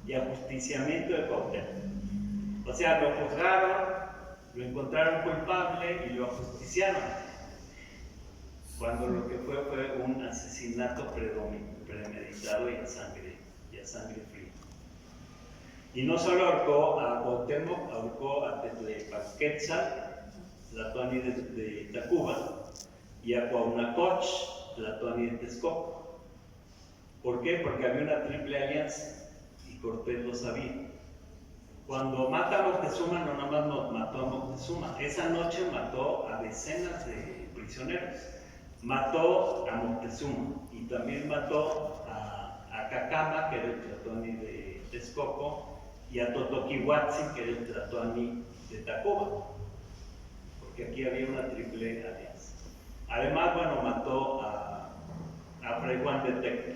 y ajusticiamiento de Cuauhtémoc. O sea, lo juzgaron, lo encontraron culpable y lo ajusticiaron, cuando lo que fue un asesinato premeditado y a sangre fría. Y no solo ahorcó a Cuauhtémoc, ahorcó a Tlaquepaquetzal, Tlatoani de Tacuba, y a Cuauhnacoch, Tlatoani de Texcoco. ¿Por qué? Porque había una triple alianza y Cortés lo sabía. Cuando mata a Moctezuma, no nada más mató a Moctezuma, esa noche mató a decenas de prisioneros. Mató a Moctezuma y también mató a Cacama, que era el Tlatoani de Texcoco, y a Totoquihuatzin, que era el Tlatoani de Tacuba, porque aquí había una triple alianza. Además, bueno, mató a Fray Juan de Tecte.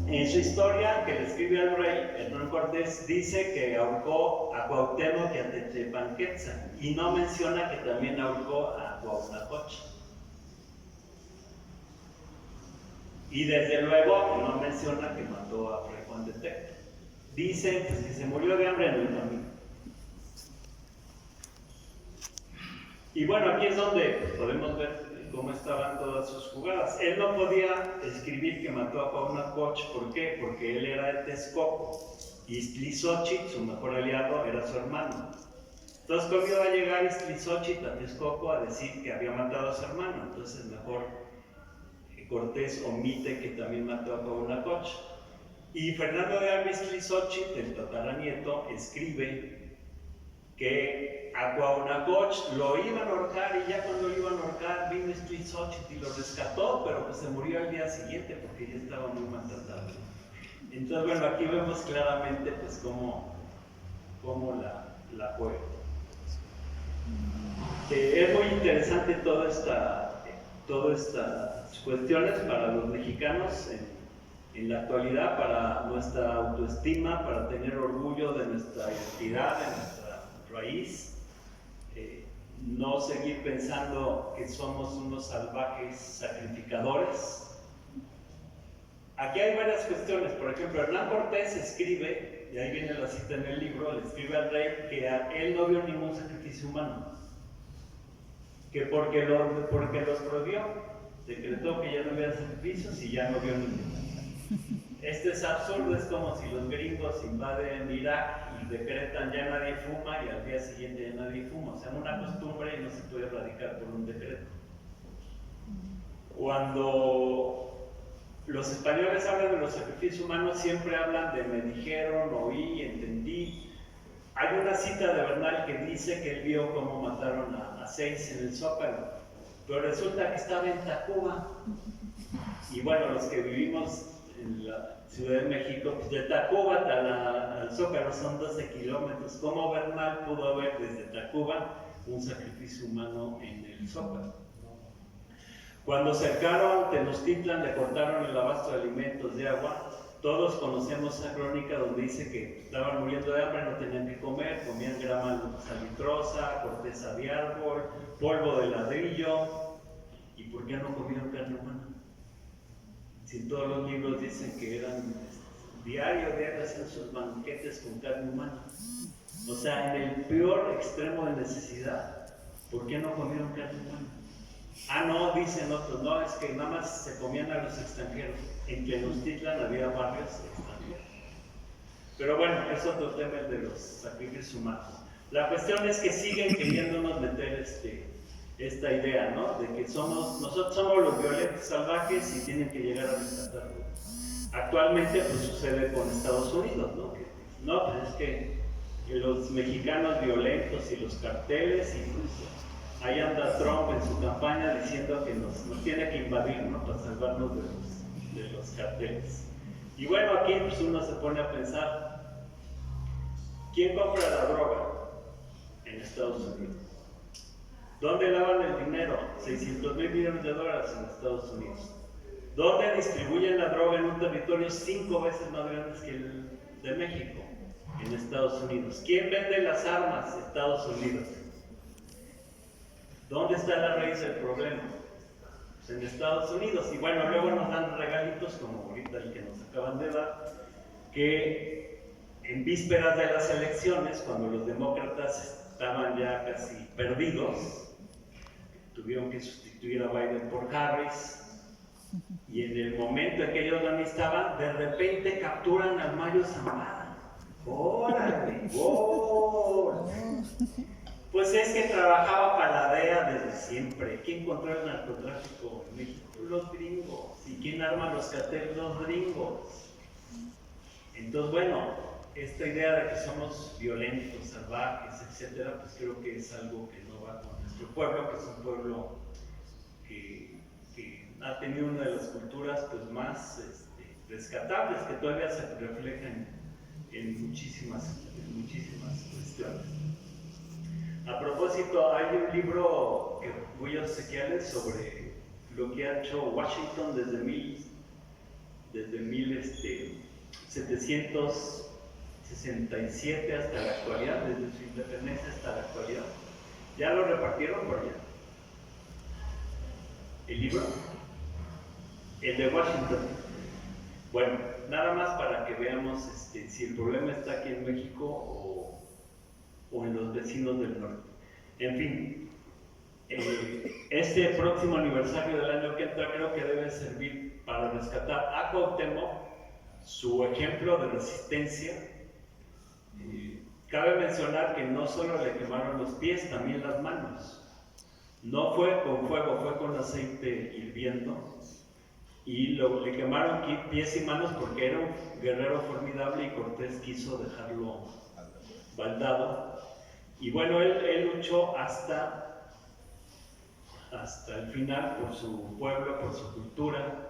En su historia que le escribe al rey, Hernán Cortés dice que ahorcó a Cuauhtémoc y a Tlaquepaquetzal, y no menciona que también ahorcó a Cuauhnacoch. Y desde luego no menciona que mató a Fray Juan de Tecte. dicen pues, que se murió de hambre en el camino. Y bueno, aquí es donde podemos ver cómo estaban todas sus jugadas. Él no podía escribir que mató a Cuauhnáhuac, ¿por qué? Porque él era de Texcoco y Iztlizóchitl, su mejor aliado, era su hermano. Entonces, ¿cómo iba a llegar Iztlizóchitl a Texcoco a decir que había matado a su hermano? Entonces, mejor Cortés omite que también mató a Cuauhnáhuac. Y Fernando de Alba Iztlizóchitl, el tataranieto, escribe que a Cuauhnáhuac lo iban a ahorcar y ya cuando lo iban a ahorcar vino Iztlizóchitl y lo rescató, pero pues se murió al día siguiente porque ya estaba muy maltratado. Entonces, bueno, aquí vemos claramente pues cómo la juega. Es muy interesante todas estas cuestiones para los mexicanos en la actualidad, para nuestra autoestima, para tener orgullo de nuestra identidad, de nuestra raíz, no seguir pensando que somos unos salvajes sacrificadores. Aquí hay varias cuestiones. Por ejemplo, Hernán Cortés escribe, y ahí viene la cita en el libro, le escribe al rey que a él no vio ningún sacrificio humano, que porque los prohibió, decretó que ya no había sacrificios y ya no vio ninguno. Esto es absurdo, es como si los gringos invaden Irak y decretan ya nadie fuma y al día siguiente ya nadie fuma. O sea, una costumbre y no se puede erradicar por un decreto. Cuando los españoles hablan de los sacrificios humanos, siempre hablan de me dijeron, oí, entendí. Hay una cita de Bernal que dice que él vio cómo mataron a 6 en el Zócalo, pero resulta que estaba en Tacuba. Y bueno, los que vivimos en la Ciudad de México, pues de Tacuba al Zócalo son 12 kilómetros. ¿Cómo Bernal pudo ver desde Tacuba un sacrificio humano en el Zócalo? Cuando cercaron Tenochtitlan, le cortaron el abasto de alimentos, de agua. Todos conocemos esa crónica donde dice que estaban muriendo de hambre, no tenían que comer, comían grama salitrosa, corteza de árbol, polvo de ladrillo. ¿Y por qué no comieron carne humana? Si todos los libros dicen que eran diario hacían sus banquetes con carne humana. O sea, en el peor extremo de necesidad, ¿por qué no comieron carne humana? Ah, no, dicen otros, no, es que nada más se comían a los extranjeros. En Tenochtitlan había barrios extranjeros. Pero bueno, es otro tema, el de los sacrificios humanos. La cuestión es que siguen queriéndonos meter esta idea, ¿no? De que nosotros somos los violentos salvajes y tienen que llegar a rescatarlo. Actualmente pues sucede con Estados Unidos, ¿no? Pues es que los mexicanos violentos y los carteles, y pues ahí anda Trump en su campaña diciendo que nos tiene que invadir, ¿no? Para salvarnos de los carteles. Y bueno, aquí pues uno se pone a pensar, ¿quién compra la droga en Estados Unidos? ¿Dónde lavan el dinero? 600,000 millones de dólares en Estados Unidos. ¿Dónde distribuyen la droga en un territorio 5 veces más grande que el de México? En Estados Unidos. ¿Quién vende las armas? Estados Unidos. ¿Dónde está la raíz del problema? Pues en Estados Unidos. Y bueno, luego nos dan regalitos, como ahorita el que nos acaban de dar, que en vísperas de las elecciones, cuando los demócratas estaban ya casi perdidos, tuvieron que sustituir a Biden por Harris, y en el momento en que ellos no estaban, de repente capturan al Mario Zambada. ¡Órale! ¡Órale! Pues es que trabajaba para la DEA desde siempre. ¿Quién controla el narcotráfico en México? Los gringos. ¿Y quién arma los carteles? Los gringos. Entonces, bueno, esta idea de que somos violentos, salvajes, etcétera, pues creo que es algo que no va con nuestro pueblo, que es un pueblo que ha tenido una de las culturas pues, más rescatables, que todavía se reflejan en muchísimas cuestiones. A propósito, hay un libro que voy a obsequiarles sobre lo que ha hecho Washington desde 1767 hasta la actualidad, desde su independencia hasta la actualidad. ¿Ya lo repartieron por allá? ¿El libro? El de Washington. Bueno, nada más para que veamos si el problema está aquí en México o en los vecinos del norte. En fin, este próximo aniversario del año que entra creo que debe servir para rescatar a Cuauhtémoc, su ejemplo de resistencia. Cabe mencionar que no solo le quemaron los pies, también las manos. No fue con fuego, fue con aceite hirviendo. Y le quemaron pies y manos porque era un guerrero formidable y Cortés quiso dejarlo baldado. Y bueno, él luchó hasta el final por su pueblo, por su cultura.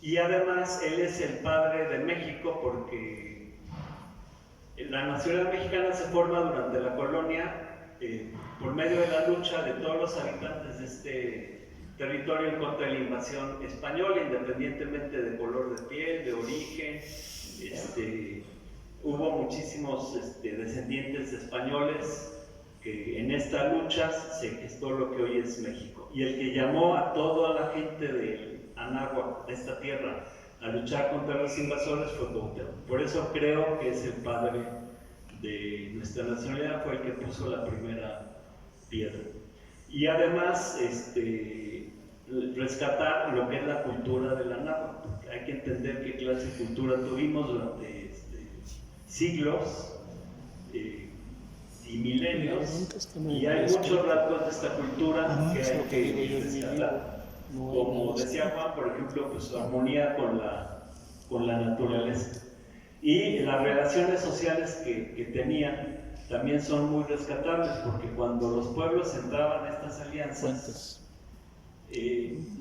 Y además él es el padre de México porque la nacionalidad mexicana se forma durante la colonia por medio de la lucha de todos los habitantes de este territorio en contra de la invasión española, independientemente de color de piel, de origen. Hubo muchísimos descendientes españoles que en esta lucha se gestó lo que hoy es México. Y el que llamó a toda la gente de Anáhuac, de esta tierra, a luchar contra los invasores fue Cuauhtémoc. Por eso creo que es el padre de nuestra nacionalidad, fue el que puso la primera piedra. Y además, rescatar lo que es la cultura de la Anáhuac. Hay que entender qué clase de cultura tuvimos durante siglos y milenios, y hay muchos rasgos de esta cultura que hay que rescatar. Como decía Juan, por ejemplo, pues su armonía con la naturaleza. Y las relaciones sociales que tenían también son muy rescatables, porque cuando los pueblos entraban a estas alianzas,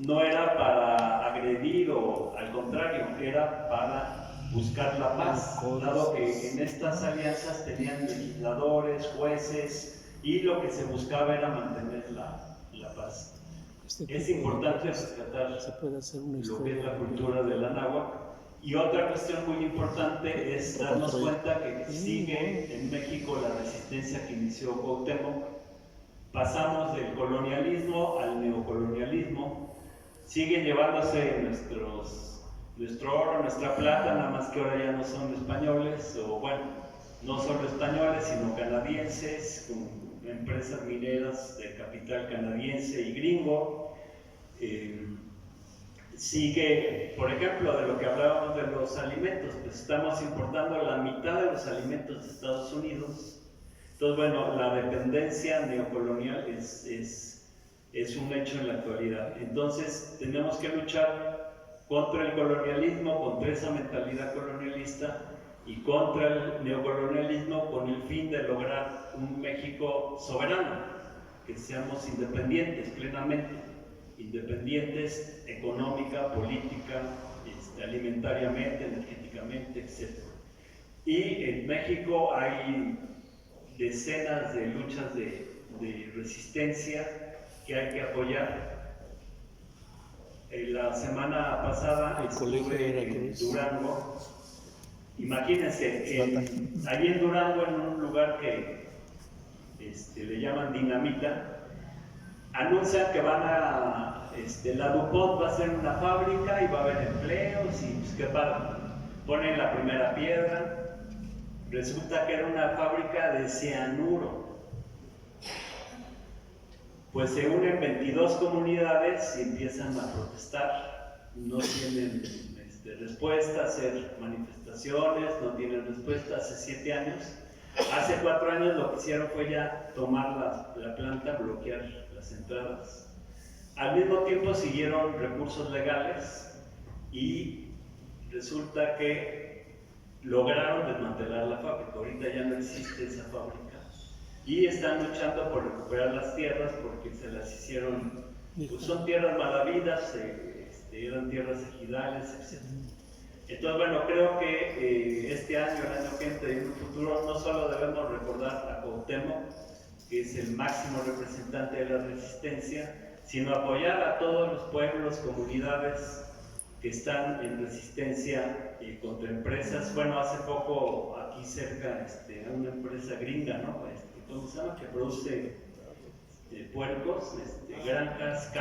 no era para agredir o al contrario, era para buscar la paz, dado que en estas alianzas tenían legisladores, jueces, y lo que se buscaba era mantener la paz. Es importante rescatar lo que es la cultura del Anáhuac. Y otra cuestión muy importante es darnos cuenta que sigue en México la resistencia que inició Cuauhtémoc. Pasamos del colonialismo al neocolonialismo, siguen llevándose nuestro oro, nuestra plata, nada más que ahora ya no son españoles, o bueno, no solo españoles, sino canadienses, con empresas mineras de capital canadiense y gringo. Sigue, por ejemplo, de lo que hablábamos de los alimentos, pues estamos importando la mitad de los alimentos de Estados Unidos. Entonces, bueno, la dependencia neocolonial es un hecho en la actualidad. Entonces, tenemos que luchar contra el colonialismo, contra esa mentalidad colonialista y contra el neocolonialismo con el fin de lograr un México soberano, que seamos independientes plenamente, independientes económica, política, alimentariamente, energéticamente, etc. Y en México hay decenas de luchas de resistencia que hay que apoyar. La semana pasada estuve en Durango. Imagínense, allí en Durango, en un lugar que le llaman Dinamita, anuncian que van a, la DuPont va a hacer una fábrica y va a haber empleos y pues qué padre. Ponen la primera piedra. Resulta que era una fábrica de cianuro. Pues se unen 22 comunidades y empiezan a protestar. No tienen respuesta, hacer manifestaciones, no tienen respuesta. Hace 7 años. Hace 4 años lo que hicieron fue ya tomar la planta, bloquear las entradas. Al mismo tiempo siguieron recursos legales y resulta que lograron desmantelar la fábrica. Ahorita ya no existe esa fábrica y están luchando por recuperar las tierras porque se las hicieron, pues son tierras malavidas, eran tierras ejidales, etc. Entonces, bueno, creo que este año, el año que entra y en un futuro, no solo debemos recordar a Cuauhtémoc, que es el máximo representante de la resistencia, sino apoyar a todos los pueblos, comunidades que están en resistencia contra empresas. Bueno, hace poco aquí cerca a una empresa gringa, ¿no? ¿Cómo se llama? Que produce puercos, granjas,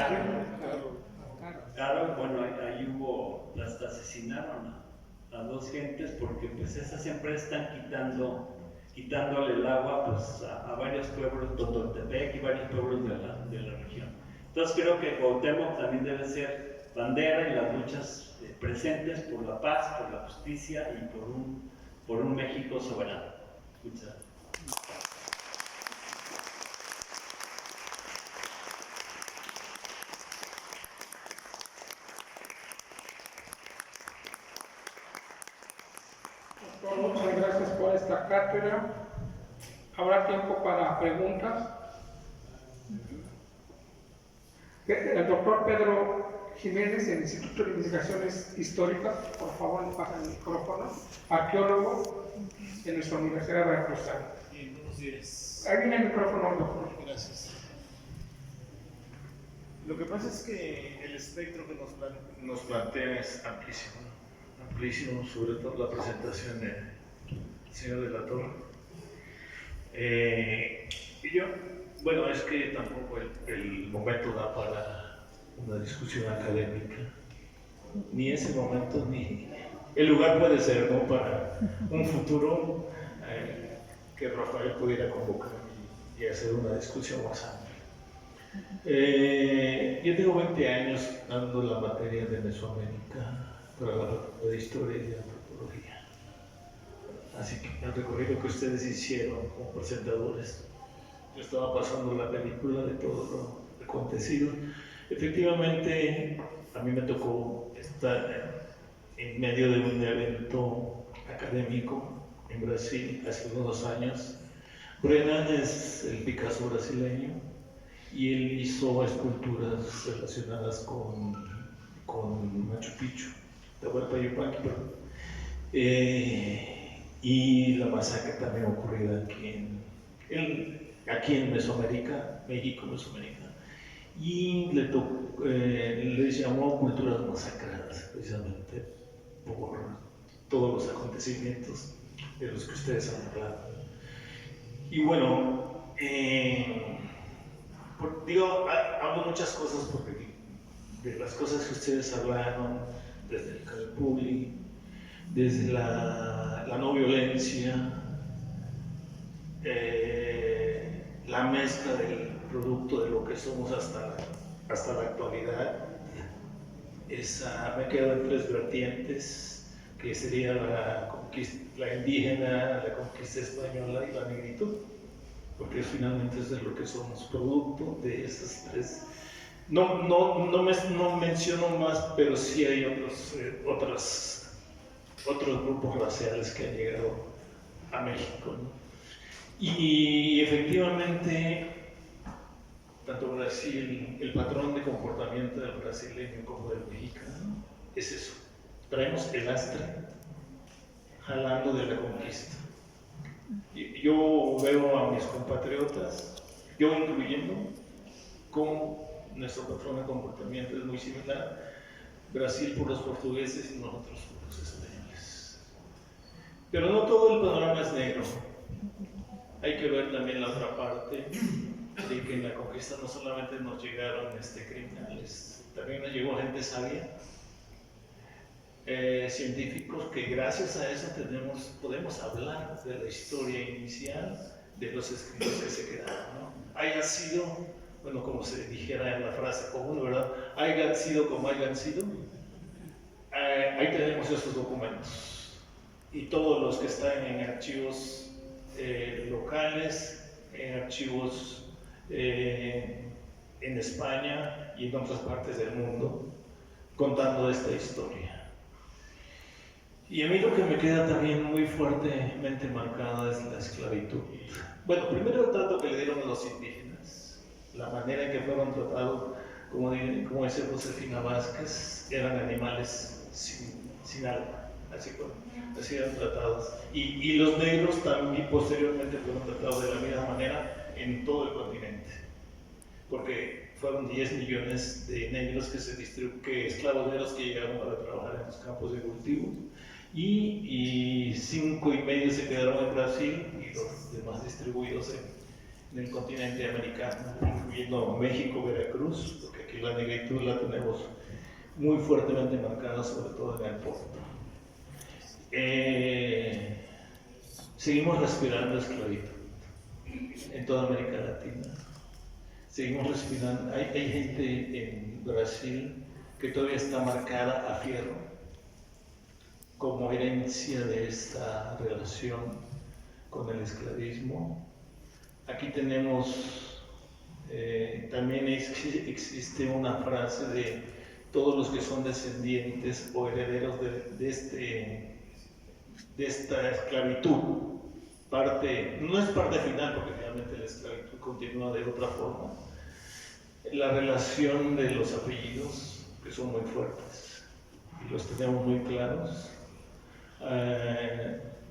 Caro, bueno, ahí hubo, hasta asesinaron a dos gentes, porque pues esas siempre están quitándole el agua pues, a varios pueblos, Totoltepec y varios pueblos de la región. Entonces creo que Cuauhtémoc también debe ser bandera en las luchas presentes por la paz, por la justicia y por un México soberano. Muchas gracias. Muchas gracias por esta cátedra. Habrá tiempo para preguntas. El doctor Pedro Jiménez, del Instituto de Investigaciones Históricas, por favor, le pasa el micrófono. Arqueólogo de nuestra Universidad de Veracruzana. Buenos días. Ahí viene el micrófono, doctor. Gracias. Lo que pasa es que el espectro que nos plantea es amplísimo, sobre todo la presentación del señor de la Torre. Y yo, bueno, es que tampoco el momento da para una discusión académica, ni ese momento, ni el lugar puede ser, ¿no?, para un futuro que Rafael pudiera convocar y hacer una discusión más amplia. Yo tengo 20 años dando la materia de Mesoamérica para la Facultad de Historia y de Antropología. Así que el recorrido que ustedes hicieron como presentadores, yo estaba pasando la película de todo lo acontecido. Efectivamente, a mí me tocó estar en medio de un evento académico en Brasil hace unos años. Brennan es el Picasso brasileño y él hizo esculturas relacionadas con Machu Picchu, Atahualpa Yupanqui, y la masacre también ocurrida aquí en Mesoamérica, México, Mesoamérica, y les llamó culturas masacradas, precisamente por todos los acontecimientos de los que ustedes han hablado. Y bueno, hablo muchas cosas porque de las cosas que ustedes hablaron, desde el Calpulli, desde la no violencia, la mezcla del producto de lo que somos hasta la actualidad. Me quedo en tres vertientes, que sería la indígena, la conquista española y la negritud, porque finalmente es de lo que somos, producto de esas tres. No menciono más, pero sí hay otros grupos raciales que han llegado a México, ¿no? Y efectivamente, tanto Brasil, el patrón de comportamiento del brasileño como del mexicano es eso. Traemos el astre jalando de la conquista. Yo veo a mis compatriotas, yo incluyendo, como nuestro patrón de comportamiento es muy similar. Brasil por los portugueses y nosotros por los españoles. Pero no todo el panorama es negro. Hay que ver también la otra parte, de que en la conquista no solamente nos llegaron criminales, también nos llegó gente sabia, científicos, que gracias a eso podemos hablar de la historia inicial, de los escritos que se quedaron, ¿no? Haya sido, bueno, como se dijera en la frase común, ¿verdad? Hayan sido como hayan sido, ahí tenemos esos documentos. Y todos los que están en archivos locales, en archivos en España y en otras partes del mundo, contando esta historia. Y a mí lo que me queda también muy fuertemente marcada es la esclavitud. Bueno, primero el trato que le dieron a los indígenas, la manera en que fueron tratados, como dice Josefina Vázquez, eran animales sin alma, así eran tratados. Y los negros también posteriormente fueron tratados de la misma manera en todo el continente, porque fueron 10 millones de negros esclavos negros que llegaron para trabajar en los campos de cultivo, y 5,5 se quedaron en Brasil y los demás distribuidos en el continente americano, incluyendo México, Veracruz, porque aquí la negritud la tenemos muy fuertemente marcada, sobre todo en el puerto. seguimos respirando esclavitud en toda América Latina. Seguimos respirando. Hay gente en Brasil que todavía está marcada a fierro como herencia de esta relación con el esclavismo. Aquí tenemos, también existe una frase de todos los que son descendientes o herederos de esta esclavitud. No es parte final, porque finalmente la esclavitud continúa de otra forma. La relación de los apellidos, que son muy fuertes, y los tenemos muy claros.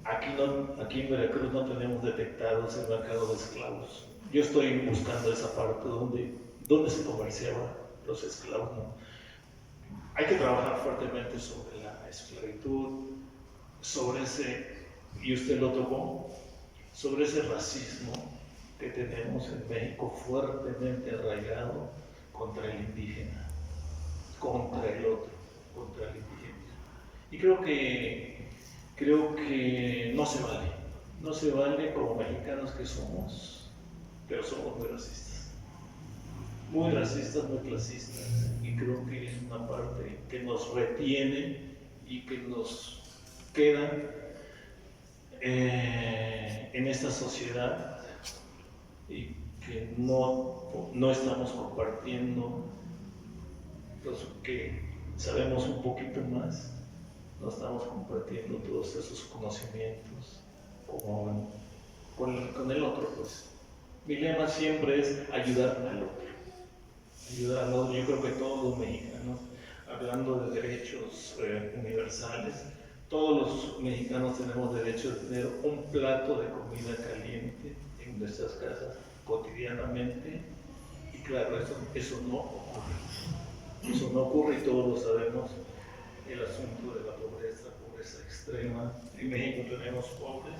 Aquí en Veracruz no tenemos detectados el mercado de esclavos. Yo estoy buscando esa parte donde se comerciaban los esclavos, ¿no? Hay que trabajar fuertemente sobre la esclavitud, sobre y usted lo tocó, sobre ese racismo que tenemos en México fuertemente arraigado contra el indígena, contra el otro, contra el indígena. Y creo que no se vale como mexicanos que somos, pero somos muy racistas, muy clasistas, y creo que es una parte que nos retiene y que nos queda en esta sociedad y que no estamos compartiendo. Los que sabemos un poquito más, no estamos compartiendo todos esos conocimientos con el otro, pues. Mi lema siempre es ayudar al otro. Yo creo que todos los mexicanos, hablando de derechos universales, todos los mexicanos tenemos derecho de tener un plato de comida caliente en nuestras casas cotidianamente, y claro, eso no ocurre. Eso no ocurre y todos lo sabemos. El asunto de la pobreza extrema. En México tenemos pobres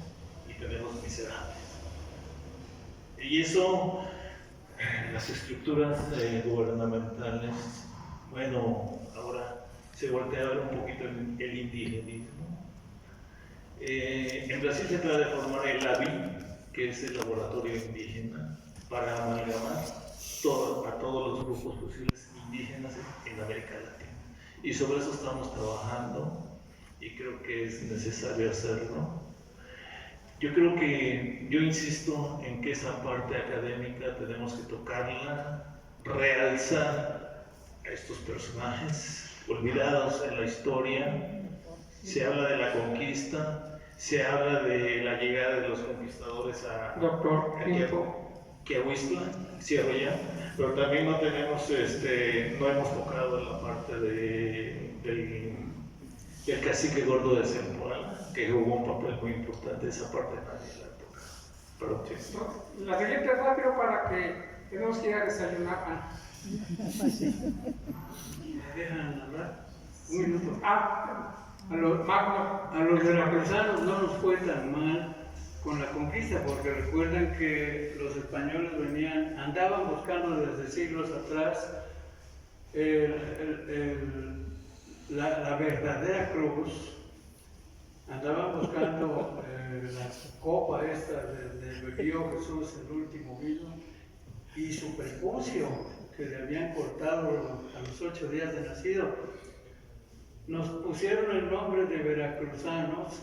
y tenemos miserables. Y eso, las estructuras gubernamentales, bueno, ahora se voltea a ver un poquito el indigenismo. En Brasil se trata de formar el LABI, que es el laboratorio indígena, para amalgamar a todos los grupos posibles indígenas en América Latina. Y sobre eso estamos trabajando y creo que es necesario hacerlo. Yo insisto en que esa parte académica tenemos que tocarla, realzar a estos personajes olvidados en la historia. Se habla de la conquista, se habla de la llegada de los conquistadores a Quiahuistla, Cierro ya, pero también no hemos tocado la parte del cacique gordo de Zempoala, que jugó un papel muy importante. Esa parte nadie la toca. Perdón, sí. La siguiente rápido para que tenemos que ir a desayunar. ¿Me dejan hablar? Un minuto. A los veracruzanos no nos fue tan mal con la conquista, porque recuerden que los españoles andaban buscando desde siglos atrás la verdadera cruz, andaban buscando la copa esta del bebió Jesús, el último vino, y su prepucio que le habían cortado a los 8 días de nacido. Nos pusieron el nombre de veracruzanos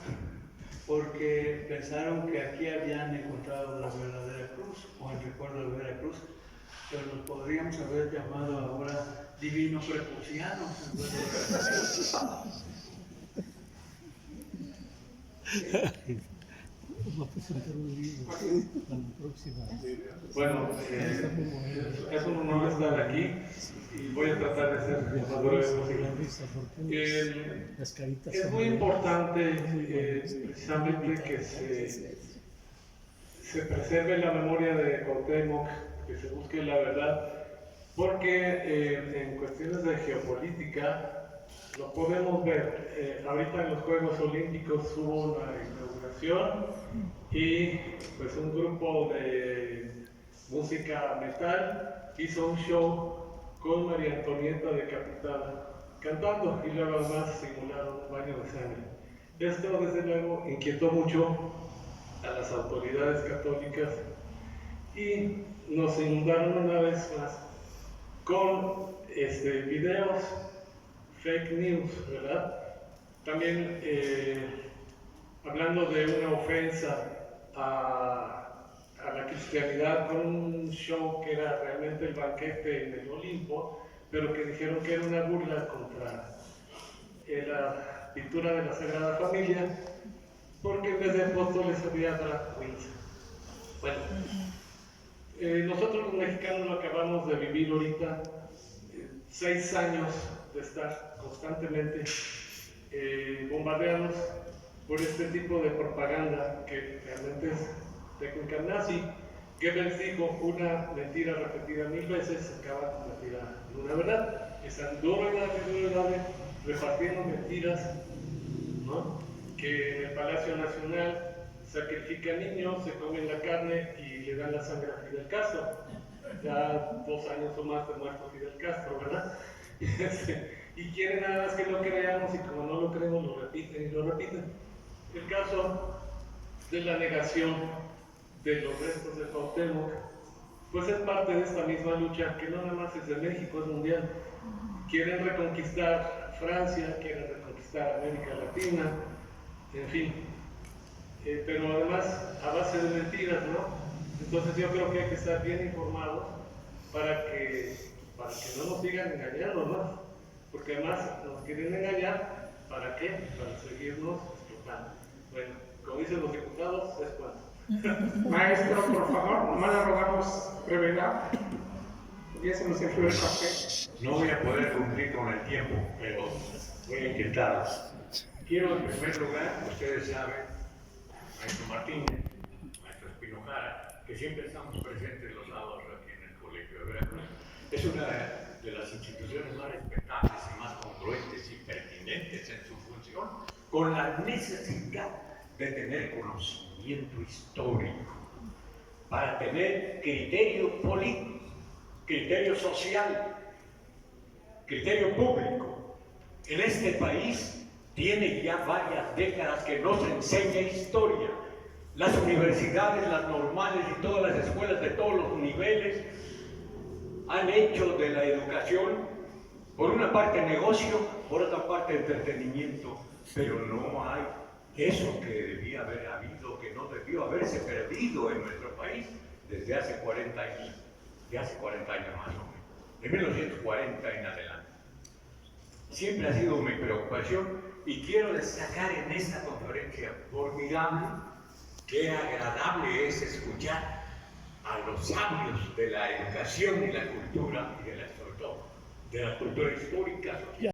porque pensaron que aquí habían encontrado la verdadera cruz, o el recuerdo de Veracruz, pero nos podríamos haber llamado ahora divinos prepucianos. Va a presentar un libro para la próxima. Bueno, es un honor estar aquí y voy a tratar de ser lo más breve posible. Es muy importante precisamente que se preserve la memoria de Cuauhtémoc, que se busque la verdad, porque en cuestiones de geopolítica lo podemos ver. Ahorita en los Juegos Olímpicos hubo una inauguración y pues un grupo de música metal hizo un show con María Antonieta decapitada cantando, y luego además simularon un baño de sangre. Esto, desde luego, inquietó mucho a las autoridades católicas y nos inundaron una vez más con videos, fake news, ¿verdad? También hablando de una ofensa a la cristianidad con un show que era realmente el banquete en el Olimpo, pero que dijeron que era una burla contra la pintura de la Sagrada Familia, porque en vez de apóstoles había drag queens. Bueno, nosotros los mexicanos lo acabamos de vivir ahorita, 6 años de estar constantemente bombardeados por este tipo de propaganda que realmente es técnica nazi. Goebbels dijo: una mentira repetida 1000 veces se acaba convertida en una verdad. Están duro y dale, repartiendo mentiras, ¿no? Que en el Palacio Nacional sacrifican niños, se comen la carne y le dan la sangre a Fidel Castro. Ya 2 años o más de muerto Fidel Castro, ¿verdad? Y quieren nada más que lo creamos, y como no lo creemos lo repiten y lo repiten. El caso de la negación de los restos de Cuauhtémoc, pues es parte de esta misma lucha que no nada más es de México, es mundial. Quieren reconquistar Francia, quieren reconquistar América Latina, en fin, pero además a base de mentiras, ¿no? Entonces yo creo que hay que estar bien informados para que no nos sigan engañando, ¿no? Porque además nos quieren engañar, ¿para qué? Para seguirnos explotando. Bueno, como dicen los diputados, es cuanto. Maestro, por favor, nomás le rogamos brevedad. Ya se nos enfrió el café. No voy a poder cumplir con el tiempo, pero voy a intentarlo. Quiero, en primer lugar, ustedes saben, maestro Martínez, maestro Espinojara, que siempre estamos presentes los sábados aquí en el Colegio de Veracruz. Es una de las instituciones más respetables y más congruentes y pertinentes en su función, con la necesidad de tener conocimiento histórico, para tener criterio político, criterio social, criterio público. En este país tiene ya varias décadas que no se enseña historia. Las universidades, las normales y todas las escuelas de todos los niveles han hecho de la educación, por una parte negocio, por otra parte entretenimiento, pero no hay eso que debía haber habido, que no debió haberse perdido en nuestro país desde hace 40 años, más o menos, de 1940 en adelante. Siempre ha sido mi preocupación, y quiero destacar en esta conferencia formidable qué agradable es escuchar a los sabios de la educación y la cultura, y sobre todo de la cultura histórica.